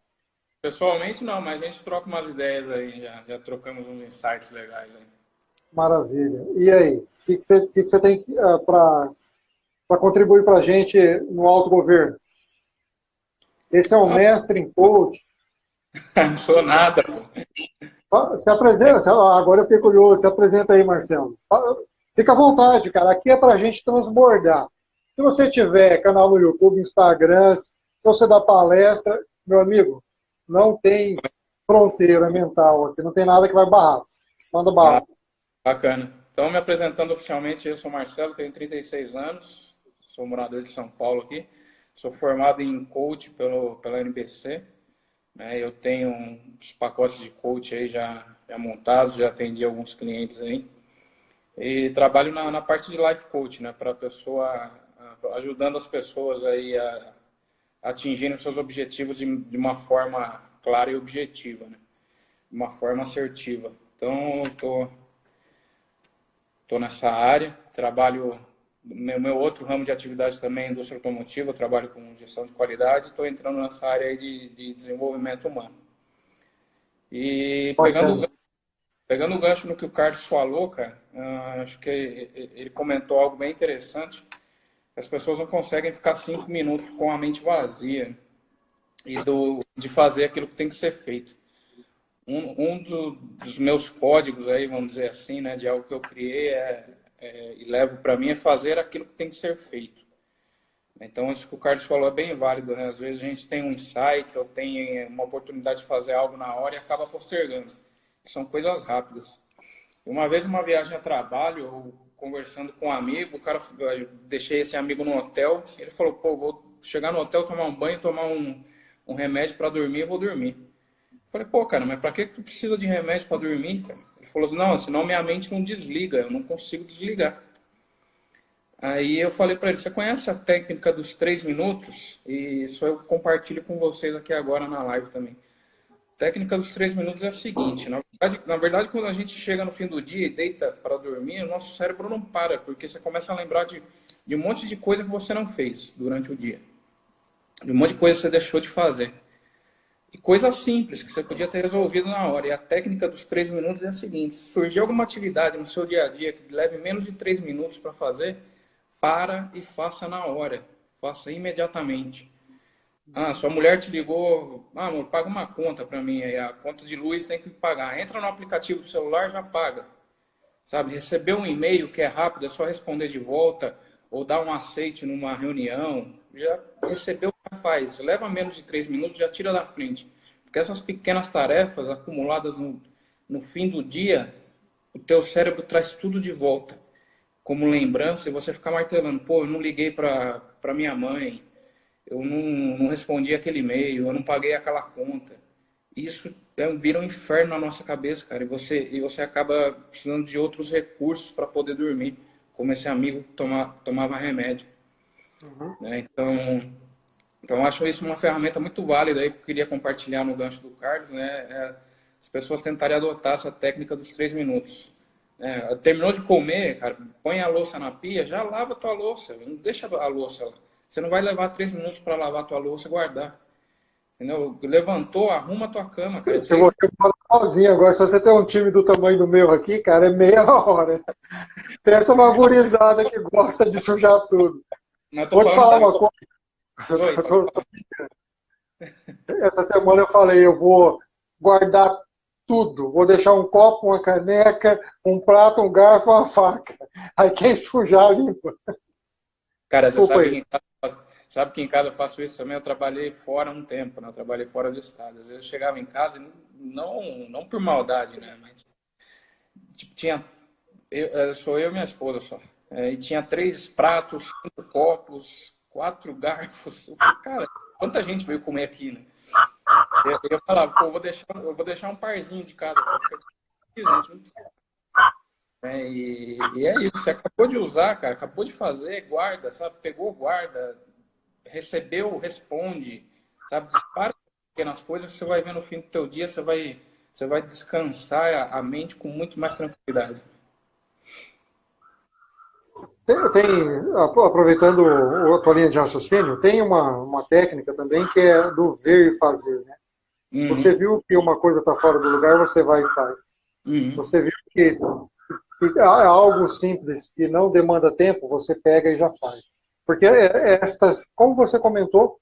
Pessoalmente não, mas a gente troca umas ideias aí, já trocamos uns insights legais aí. Maravilha. E aí? O que você tem para contribuir para a gente no autogoverno? Esse é um mestre em coach. Não sou nada, pô. Se apresenta, agora eu fiquei curioso, se apresenta aí, Marcelo. Fica à vontade, cara, aqui é para a gente transbordar. Se você tiver canal no YouTube, Instagram, se você dá palestra, meu amigo, não tem fronteira mental aqui, não tem nada que vai barrar. Manda bala. Bacana. Então, me apresentando oficialmente, eu sou Marcelo, tenho 36 anos, sou morador de São Paulo aqui, sou formado em coach pela NBC, né? Eu tenho uns pacotes de coach aí já montados, já atendi alguns clientes aí, e trabalho na parte de life coach, né? Para pessoa, ajudando as pessoas aí a atingirem os seus objetivos de uma forma clara e objetiva, né? De uma forma assertiva. Então, estou nessa área, trabalho no meu outro ramo de atividade também, indústria automotiva, eu trabalho com gestão de qualidade, estou entrando nessa área aí de desenvolvimento humano. E pegando o gancho no que o Carlos falou, cara, acho que ele comentou algo bem interessante. As pessoas não conseguem ficar 5 minutos com a mente vazia e de fazer aquilo que tem que ser feito. Dos meus códigos aí, vamos dizer assim, né, de algo que eu criei e levo para mim é fazer aquilo que tem que ser feito. Então, isso que o Carlos falou é bem válido, né? Às vezes a gente tem um insight ou tem uma oportunidade de fazer algo na hora e acaba postergando. São coisas rápidas. Uma vez, uma viagem a trabalho, eu conversando com um amigo, eu deixei esse amigo no hotel, ele falou, pô, vou chegar no hotel, tomar um banho, tomar um remédio para dormir, eu vou dormir. Eu falei, pô, cara, mas pra que tu precisa de remédio para dormir, cara? Ele falou assim, não, senão minha mente não desliga, eu não consigo desligar. Aí eu falei para ele, você conhece a técnica dos 3 minutos? E isso eu compartilho com vocês aqui agora na live também. A técnica dos 3 minutos é a seguinte, na verdade, quando a gente chega no fim do dia e deita para dormir, o nosso cérebro não para, porque você começa a lembrar de um monte de coisa que você não fez durante o dia. De um monte de coisa que você deixou de fazer. E coisas simples que você podia ter resolvido na hora. E a técnica dos 3 minutos é a seguinte, se surgir alguma atividade no seu dia a dia que leve menos de 3 minutos para fazer, para e faça na hora. faça imediatamente. Ah, sua mulher te ligou, ah, amor, paga uma conta para mim, aí a conta de luz tem que pagar. Entra no aplicativo do celular, já paga. Sabe, receber um e-mail que é rápido, é só responder de volta, ou dar um aceite numa reunião, já recebeu, já faz. Leva menos de 3 minutos, já tira da frente. Porque essas pequenas tarefas acumuladas no fim do dia, o teu cérebro traz tudo de volta como lembrança, e você ficar martelando, pô, eu não liguei para minha mãe, eu não respondi aquele e-mail, eu não paguei aquela conta. Isso vira um inferno na nossa cabeça, cara, e você acaba precisando de outros recursos para poder dormir, como esse amigo que tomava remédio. Uhum. Né? Então, eu acho isso uma ferramenta muito válida aí que eu queria compartilhar no gancho do Carlos, né? As pessoas tentarem adotar essa técnica dos 3 minutos. Terminou de comer, cara, põe a louça na pia, já lava a tua louça, não deixa a louça lá. Você não vai levar 3 minutos para lavar a tua louça e guardar. Entendeu? Levantou, arruma a tua cama, cara. Se você mora sozinho agora, se você tem um time do tamanho do meu aqui, cara, é meia hora. Pensa uma gurizada que gosta de sujar tudo. Mas tô Vou te falando falar da... uma coisa. Oi, Essa semana eu falei, eu vou guardar tudo. Vou deixar um copo, uma caneca, um prato, um garfo, uma faca. Aí quem sujar, limpa. cara, você Desculpa sabe aí. que em casa eu faço isso também. Eu trabalhei fora um tempo, né? Eu trabalhei fora do estado. Às vezes eu chegava em casa e não por maldade, né? Mas tipo, sou eu e minha esposa só. E tinha 3 pratos, 5 copos, 4 garfos. Eu falei, cara, quanta gente veio comer aqui, né? Eu falava, pô, eu vou deixar um parzinho de cada, só porque gente não precisa. E é isso, você acabou de usar, cara, acabou de fazer, guarda, sabe? Pegou, guarda, recebeu, responde, sabe? Dispara pequenas coisas que você vai ver no fim do teu dia, você vai descansar a mente com muito mais tranquilidade. Aproveitando a tua linha de raciocínio, tem uma técnica também que é do ver e fazer. Né? Você Uhum, viu que uma coisa está fora do lugar, você vai e faz. uhum. Você viu que é algo simples, que não demanda tempo, você pega e já faz. Porque como você comentou,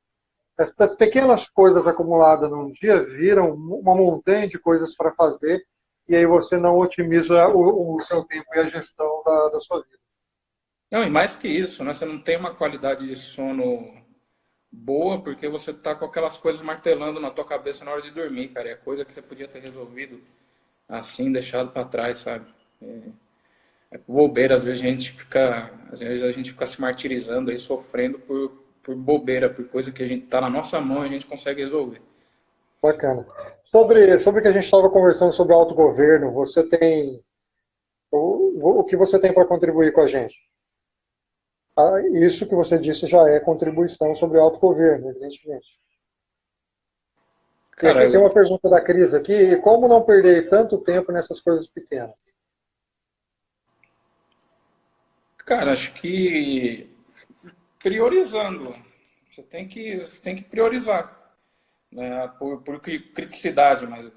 essas pequenas coisas acumuladas num dia viram uma montanha de coisas para fazer e aí você não otimiza o seu tempo e a gestão da sua vida. Não, e mais que isso, né? Você não tem uma qualidade de sono boa porque você tá com aquelas coisas martelando na tua cabeça na hora de dormir, cara. É coisa que você podia ter resolvido assim, deixado para trás, sabe? É bobeira, às vezes a gente fica se martirizando aí, sofrendo por bobeira, por coisa que a gente tá na nossa mão e a gente consegue resolver. Bacana. Sobre o que a gente estava conversando sobre autogoverno, você tem o que você tem para contribuir com a gente? Isso que você disse já é contribuição sobre autogoverno, evidentemente. E Cara, aqui tem uma pergunta da Cris aqui, como não perder tanto tempo nessas coisas pequenas? acho que priorizando. Você tem que priorizar, né? Por criticidade, mas,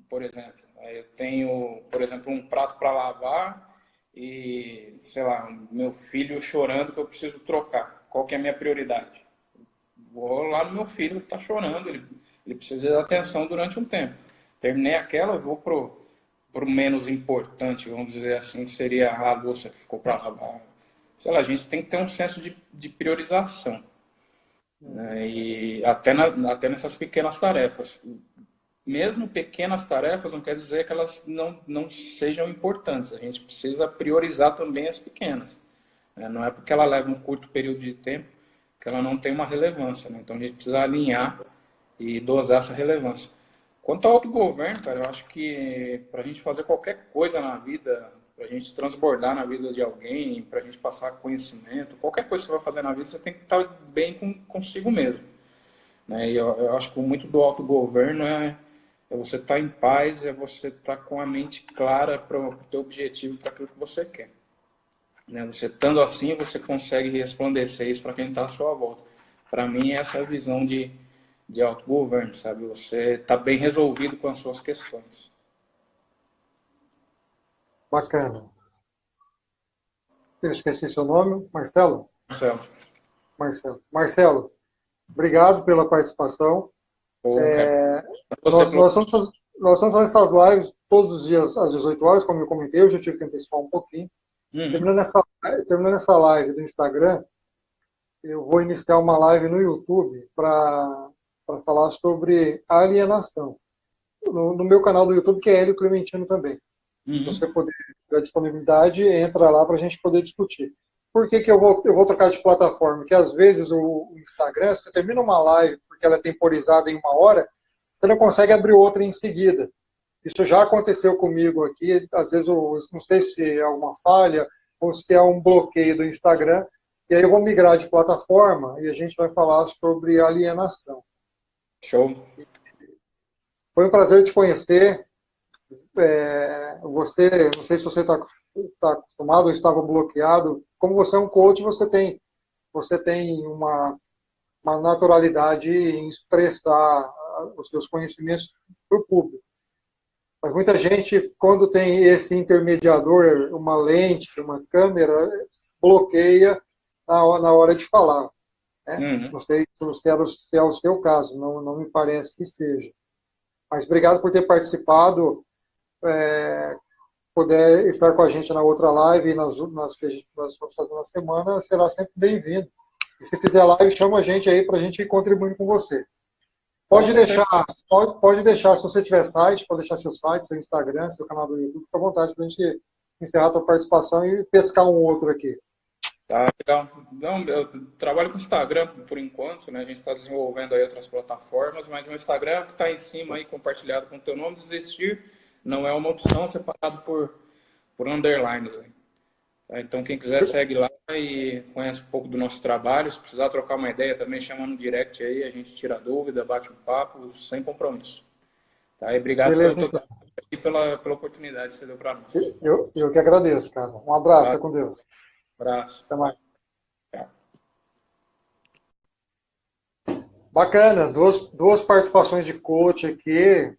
por exemplo, eu tenho, por exemplo, um prato para lavar e, sei lá, meu filho chorando que eu preciso trocar. Qual que é a minha prioridade? Vou lá no meu filho que está chorando, ele precisa de atenção durante um tempo. Terminei aquela, eu vou pro menos importante, vamos dizer assim, que seria a louça que ficou para lavar. Sei lá, a gente tem que ter um senso de priorização, né? E até nessas pequenas tarefas. Mesmo pequenas tarefas não quer dizer que elas não sejam importantes. A gente precisa priorizar também as pequenas, né? Não é porque ela leva um curto período de tempo que ela não tem uma relevância, né? Então a gente precisa alinhar e dosar essa relevância. Quanto ao autogoverno, cara, eu acho que para a gente fazer qualquer coisa na vida, para a gente transbordar na vida de alguém, para a gente passar conhecimento, qualquer coisa que você vai fazer na vida, você tem que estar bem consigo mesmo, né? E eu acho que muito do autogoverno é você estar em paz, é você estar com a mente clara para o teu objetivo, para aquilo que você quer, né? Você estando assim, você consegue resplandecer isso para quem está à sua volta. Para mim, essa é a visão de autogoverno, sabe? Você está bem resolvido com as suas questões. Bacana. Eu esqueci seu nome, Marcelo? Marcelo. Marcelo. Marcelo, obrigado pela participação. Pô, cara. Nós estamos fazendo essas lives todos os dias às 18 horas, como eu comentei, eu já tive que antecipar um pouquinho. Uhum. Terminando essa live do Instagram, eu vou iniciar uma live no YouTube para falar sobre alienação. No meu canal do YouTube, que é Hélio Clementino também. Uhum. Se você puder ter a disponibilidade, entra lá para a gente poder discutir. Por que eu vou trocar de plataforma? Porque às vezes o Instagram, você termina uma live porque ela é temporizada em 1 hora, você não consegue abrir outra em seguida. Isso já aconteceu comigo aqui, às vezes eu não sei se é alguma falha ou se é um bloqueio do Instagram, e aí eu vou migrar de plataforma e a gente vai falar sobre alienação. Show. Foi um prazer te conhecer. Você, não sei se você está acostumado ou estava bloqueado. Como você é um coach, você tem uma naturalidade em expressar os seus conhecimentos para o público. Mas muita gente, quando tem esse intermediador, uma lente, uma câmera, bloqueia na hora de falar. Né? Uhum. Não sei se é o seu caso, não me parece que seja. Mas obrigado por ter participado. Puder estar com a gente na outra live, nas que nós estamos fazendo na semana, será sempre bem-vindo. E se fizer live, chama a gente aí para a gente ir contribuindo com você. Pode deixar, se você tiver site, pode deixar seu site, seu Instagram, seu canal do YouTube, fica à vontade para a gente encerrar a tua participação e pescar um outro aqui. Tá, legal. Não, eu trabalho com o Instagram por enquanto, né? A gente está desenvolvendo aí outras plataformas, mas o Instagram que está em cima aí, compartilhado com o teu nome, desistir não é uma opção, separado por underlines. Aí. Tá? Então, quem quiser, segue lá e conhece um pouco do nosso trabalho. Se precisar trocar uma ideia também, chama no direct aí, a gente tira dúvida, bate um papo, sem compromisso. Tá? E obrigado pela oportunidade que você deu para nós. Eu que agradeço, cara. Um abraço, fica com Deus. Abraço. Até mais. Bacana, duas participações de coach aqui,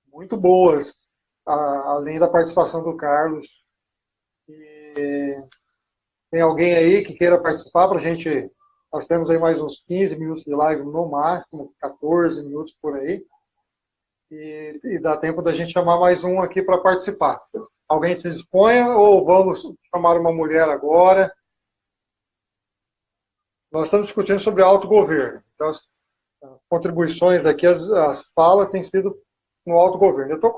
muito boas, além da participação do Carlos. E tem alguém aí que queira participar para a gente? Nós temos aí mais uns 15 minutos de live no máximo, 14 minutos por aí. E dá tempo da gente chamar mais um aqui para participar. Alguém se disponha ou vamos chamar uma mulher agora? Nós estamos discutindo sobre autogoverno. Então, as contribuições aqui, as falas têm sido no autogoverno. Eu estou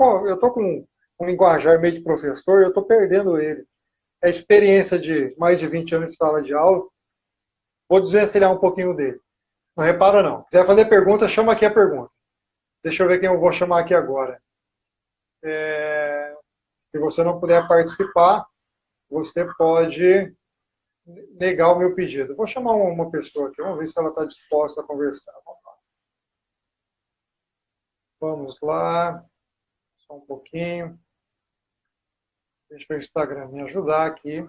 com um linguajar meio de professor, eu estou perdendo ele. É a experiência de mais de 20 anos de sala de aula. Vou desvencilhar um pouquinho dele. Não repara, não. Se quiser fazer pergunta, chama aqui a pergunta. Deixa eu ver quem eu vou chamar aqui agora. Se você não puder participar, você pode negar o meu pedido. Vou chamar uma pessoa aqui, vamos ver se ela está disposta a conversar. Vamos lá. Só um pouquinho. Deixa o Instagram me ajudar aqui.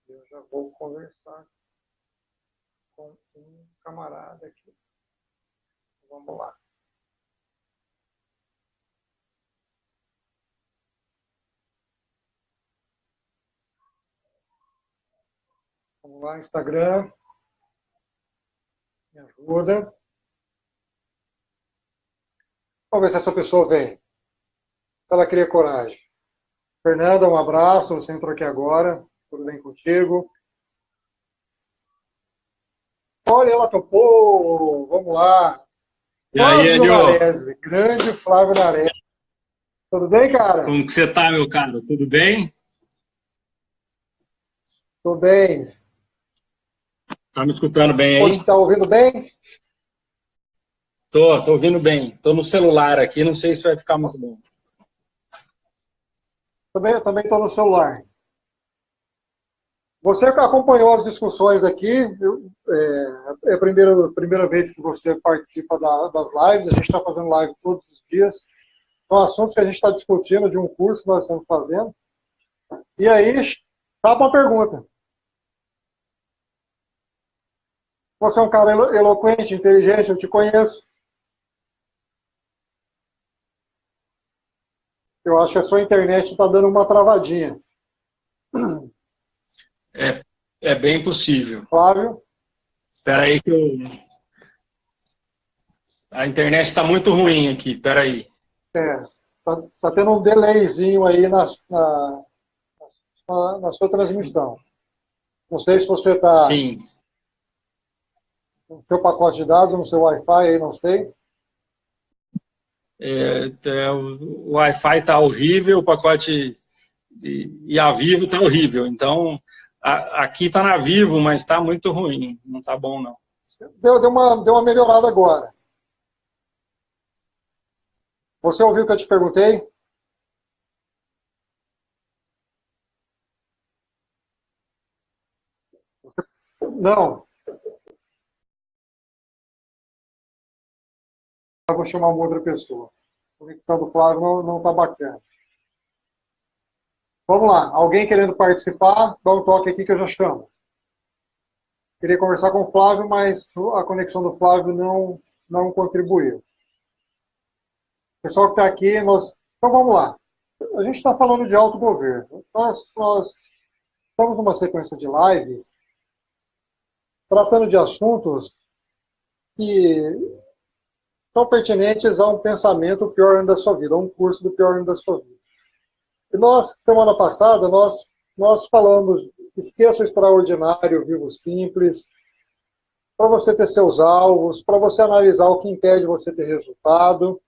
Eu já vou conversar com um camarada aqui. Vamos lá. Vamos lá, Instagram. Me ajuda. Vamos ver se essa pessoa vem. Se ela cria coragem. Fernanda, um abraço. Você entrou aqui agora. Tudo bem contigo? Olha, ela topou. Vamos lá. E aí, Flávio Elio? Narese. Grande Flávio Narese. Tudo bem, cara? Como que você tá, meu caro? Tudo bem? Tudo bem. Tá me escutando bem aí? Tá ouvindo bem? Tô ouvindo bem. Tô no celular aqui, não sei se vai ficar muito bom. Também estou no celular. Você acompanhou as discussões aqui. É a primeira vez que você participa das lives. A gente está fazendo live todos os dias. São assuntos que a gente está discutindo de um curso que nós estamos fazendo. E aí, tá uma pergunta. Você é um cara eloquente, inteligente, eu te conheço. Eu acho que a sua internet está dando uma travadinha. É bem possível. Flávio? Espera aí que a internet está muito ruim aqui. Espera aí. Tá tendo um delayzinho aí na sua transmissão. Não sei se você está Sim. no seu pacote de dados, no seu Wi-Fi aí, não sei. O Wi-Fi está horrível, o pacote e a Vivo está horrível. Então, aqui está na Vivo, mas está muito ruim. Não está bom, não. Deu uma melhorada agora. Você ouviu o que eu te perguntei? Não. Eu vou chamar uma outra pessoa. A conexão do Flávio não está bacana. Vamos lá. Alguém querendo participar, dá um toque aqui que eu já chamo. Queria conversar com o Flávio, mas a conexão do Flávio não contribuiu. O pessoal que está aqui, então vamos lá. A gente está falando de autogoverno. Nós estamos numa sequência de lives tratando de assuntos que são pertinentes a um pensamento pior ano da sua vida, a um curso do pior ano da sua vida. E semana passada, nós falamos, esqueça o extraordinário, viva o simples, para você ter seus alvos, para você analisar o que impede você ter resultado,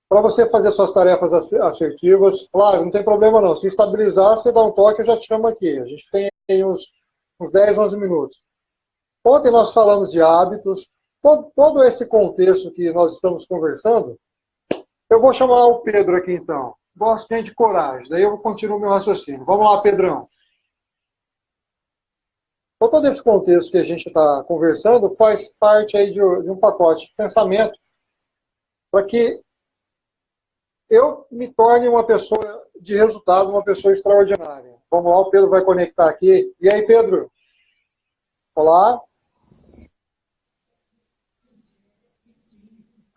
para você fazer suas tarefas assertivas. Claro, não tem problema não. Se estabilizar, você dá um toque, eu já te chamo aqui. A gente tem uns 10, 11 minutos. Ontem nós falamos de hábitos, todo esse contexto que nós estamos conversando. Eu vou chamar o Pedro aqui então. Gosto de gente de coragem, daí eu continuo meu raciocínio. Vamos lá, Pedrão. Então, todo esse contexto que a gente está conversando faz parte aí de um pacote de pensamento para que eu me torne uma pessoa de resultado, uma pessoa extraordinária. Vamos lá, o Pedro vai conectar aqui. E aí, Pedro? Olá.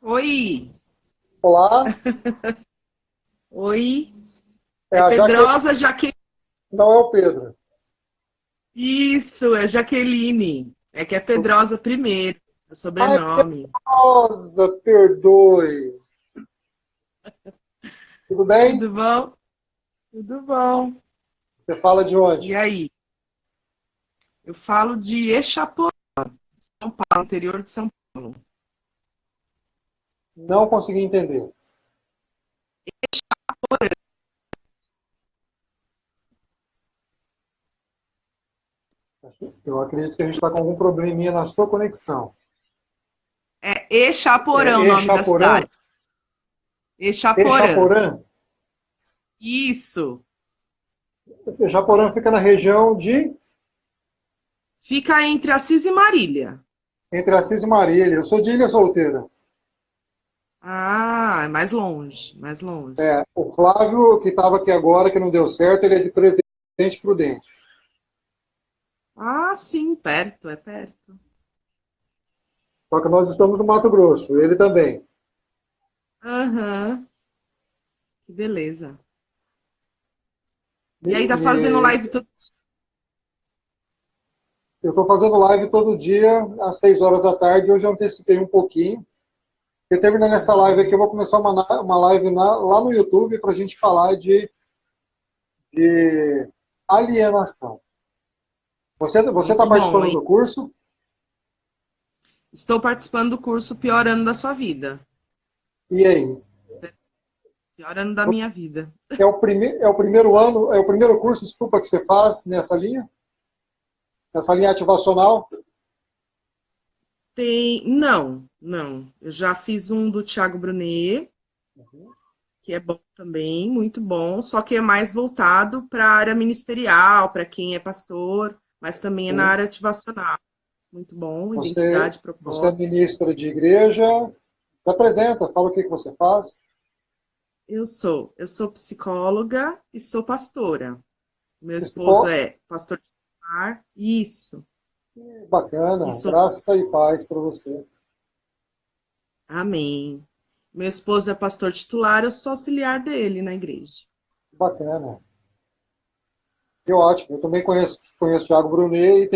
Oi. Olá. Oi. É a Pedrosa Jaqueline. Não é o Pedro. Isso, é Jaqueline. É que é Pedrosa primeiro, é o sobrenome. Nossa, perdoe. Tudo bem? Tudo bom? Tudo bom. Você fala de onde? E aí? Eu falo de Exapoá, São Paulo, interior de São Paulo. Não consegui entender. Eu acredito que a gente está com algum probleminha na sua conexão. É Exaporã, o nome da cidade. Exaporã. Exaporã? Isso. Exaporã fica na região de... Fica entre Assis e Marília. Entre Assis e Marília. Eu sou de Ilha Solteira. Ah, é mais longe, mais longe. O Flávio, que estava aqui agora, que não deu certo, ele é de Presidente Prudente. Ah, sim, perto, é perto. Só que nós estamos no Mato Grosso, ele também. Aham. Que beleza. E aí, tá fazendo live todo dia? Eu estou fazendo live todo dia, às 6 horas da tarde. Hoje eu antecipei um pouquinho. Eu terminando essa live aqui, eu vou começar uma live lá no YouTube para a gente falar de alienação. Você está participando do curso? Estou participando do curso Pior Ano da Sua Vida. E aí? Pior ano da minha vida. É o primeiro ano, é o primeiro curso, desculpa, que você faz nessa linha? Nessa linha ativacional? Não. Eu já fiz um do Thiago Brunet, que é bom também, muito bom, só que é mais voltado para a área ministerial, para quem é pastor, mas também é na área ativacional. Muito bom, identidade, propósito. Você é ministra de igreja, se apresenta, fala o que você faz. Eu sou psicóloga e sou pastora. Meu esposo é pastor titular. Isso. Que bacana, graça e paz para você. Amém. Meu esposo é pastor titular, eu sou auxiliar dele na igreja. Que bacana. Que ótimo. Eu também conheço o Thiago Brunet e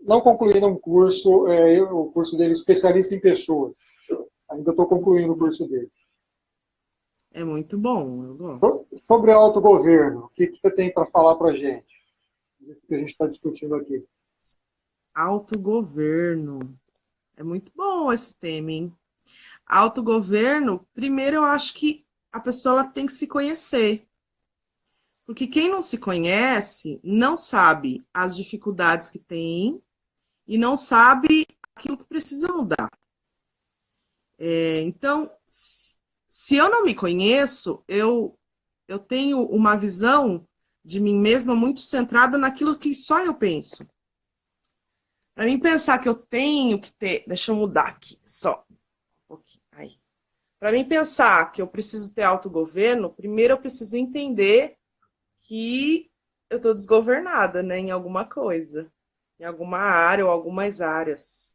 não concluí um curso, o curso dele, especialista em pessoas. Ainda estou concluindo o curso dele. É muito bom, eu gosto. Sobre autogoverno, o que você tem para falar para a gente? Isso que a gente está discutindo aqui. Autogoverno. É muito bom esse tema, hein? Autogoverno, primeiro eu acho que a pessoa ela tem que se conhecer. Porque quem não se conhece não sabe as dificuldades que tem e não sabe aquilo que precisa mudar. Então, se eu não me conheço, eu tenho uma visão de mim mesma muito centrada naquilo que só eu penso. Para mim pensar que eu tenho que ter... Deixa eu mudar aqui, só um pouquinho. Aí. Para mim pensar que eu preciso ter autogoverno, primeiro eu preciso entender que eu estou desgovernada, né, em alguma coisa. Em alguma área ou algumas áreas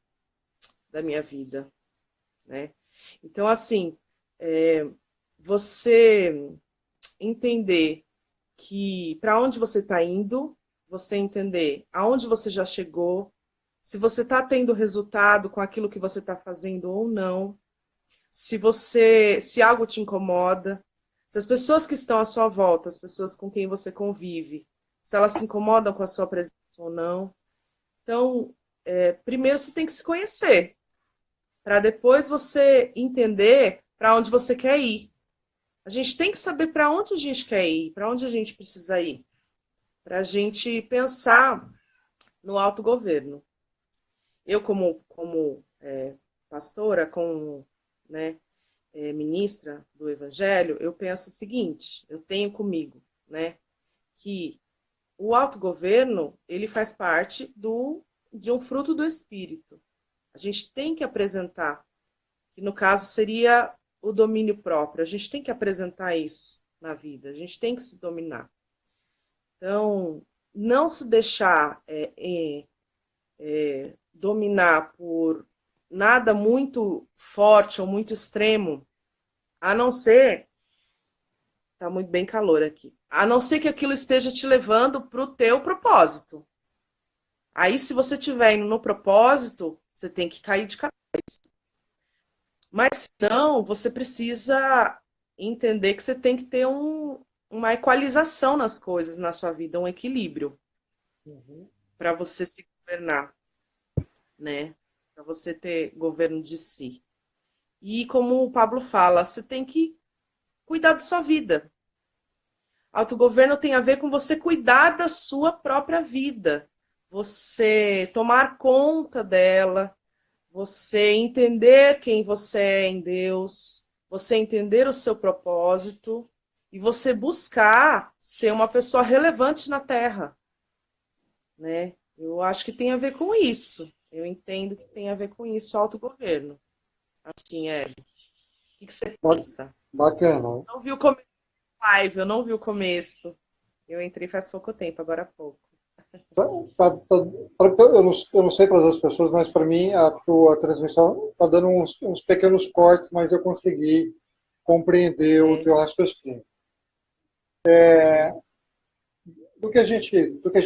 da minha vida, né? Então, assim, você entender que para onde você está indo, você entender aonde você já chegou, se você está tendo resultado com aquilo que você está fazendo ou não, se algo te incomoda, se as pessoas que estão à sua volta, as pessoas com quem você convive, se elas se incomodam com a sua presença ou não. Então, primeiro você tem que se conhecer, para depois você entender para onde você quer ir. A gente tem que saber para onde a gente quer ir, para onde a gente precisa ir, para a gente pensar no autogoverno. Eu, como pastora, como ministra do Evangelho, eu penso o seguinte, eu tenho comigo, né, que o autogoverno, ele faz parte de um fruto do Espírito. A gente tem que apresentar, que no caso seria o domínio próprio, a gente tem que apresentar isso na vida, a gente tem que se dominar. Então, não se deixar dominar por nada muito forte ou muito extremo, a não ser... Tá muito bem calor aqui. A não ser que aquilo esteja te levando para o teu propósito. Aí, se você estiver indo no propósito, você tem que cair de cabeça. Mas, não, você precisa entender que você tem que ter uma equalização nas coisas na sua vida, um equilíbrio. Para você se governar, né? Para você ter governo de si. E como o Pablo fala, você tem que cuidar da sua vida. Autogoverno tem a ver com você cuidar da sua própria vida. Você tomar conta dela, você entender quem você é em Deus, você entender o seu propósito e você buscar ser uma pessoa relevante na Terra, né? Eu acho que tem a ver com isso. Eu entendo que tem a ver com isso, autogoverno. Assim, Hélio. O que você pensa? Bacana. Não vi o começo da live, eu não vi o começo. Eu entrei faz pouco tempo, agora há pouco. Eu não sei para as outras pessoas, mas para mim a tua transmissão está dando uns pequenos cortes, mas eu consegui compreender o teu raciocínio. Do que a gente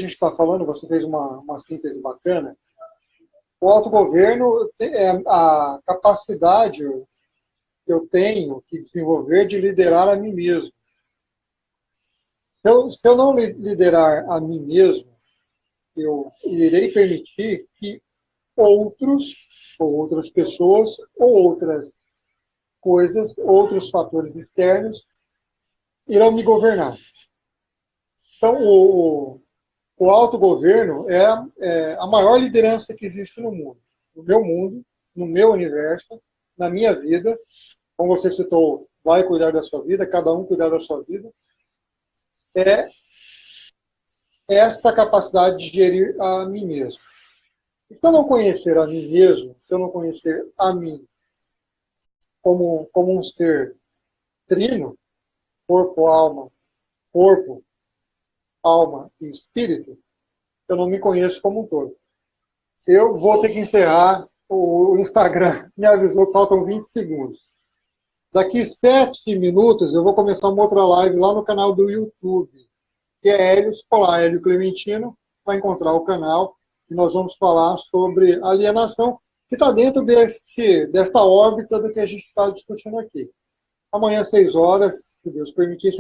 está falando, você fez uma síntese bacana. O autogoverno é a capacidade que eu tenho que desenvolver de liderar a mim mesmo. Se eu não liderar a mim mesmo, eu irei permitir que outros, ou outras pessoas, ou outras coisas, outros fatores externos irão me governar. Então, o autogoverno é a maior liderança que existe no mundo. No meu mundo, no meu universo, na minha vida. Como você citou, vai cuidar da sua vida, cada um cuidar da sua vida. É esta capacidade de gerir a mim mesmo. E se eu não conhecer a mim mesmo, se eu não conhecer a mim como um ser trino, corpo, alma e espírito, eu não me conheço como um todo. Eu vou ter que encerrar. O Instagram me avisou que faltam 20 segundos. Daqui 7 minutos eu vou começar uma outra live lá no canal do YouTube, que é Hélio Clementino, vai encontrar o canal e nós vamos falar sobre alienação, que está dentro desta órbita do que a gente está discutindo aqui. Amanhã, às 6 horas, se Deus permitir,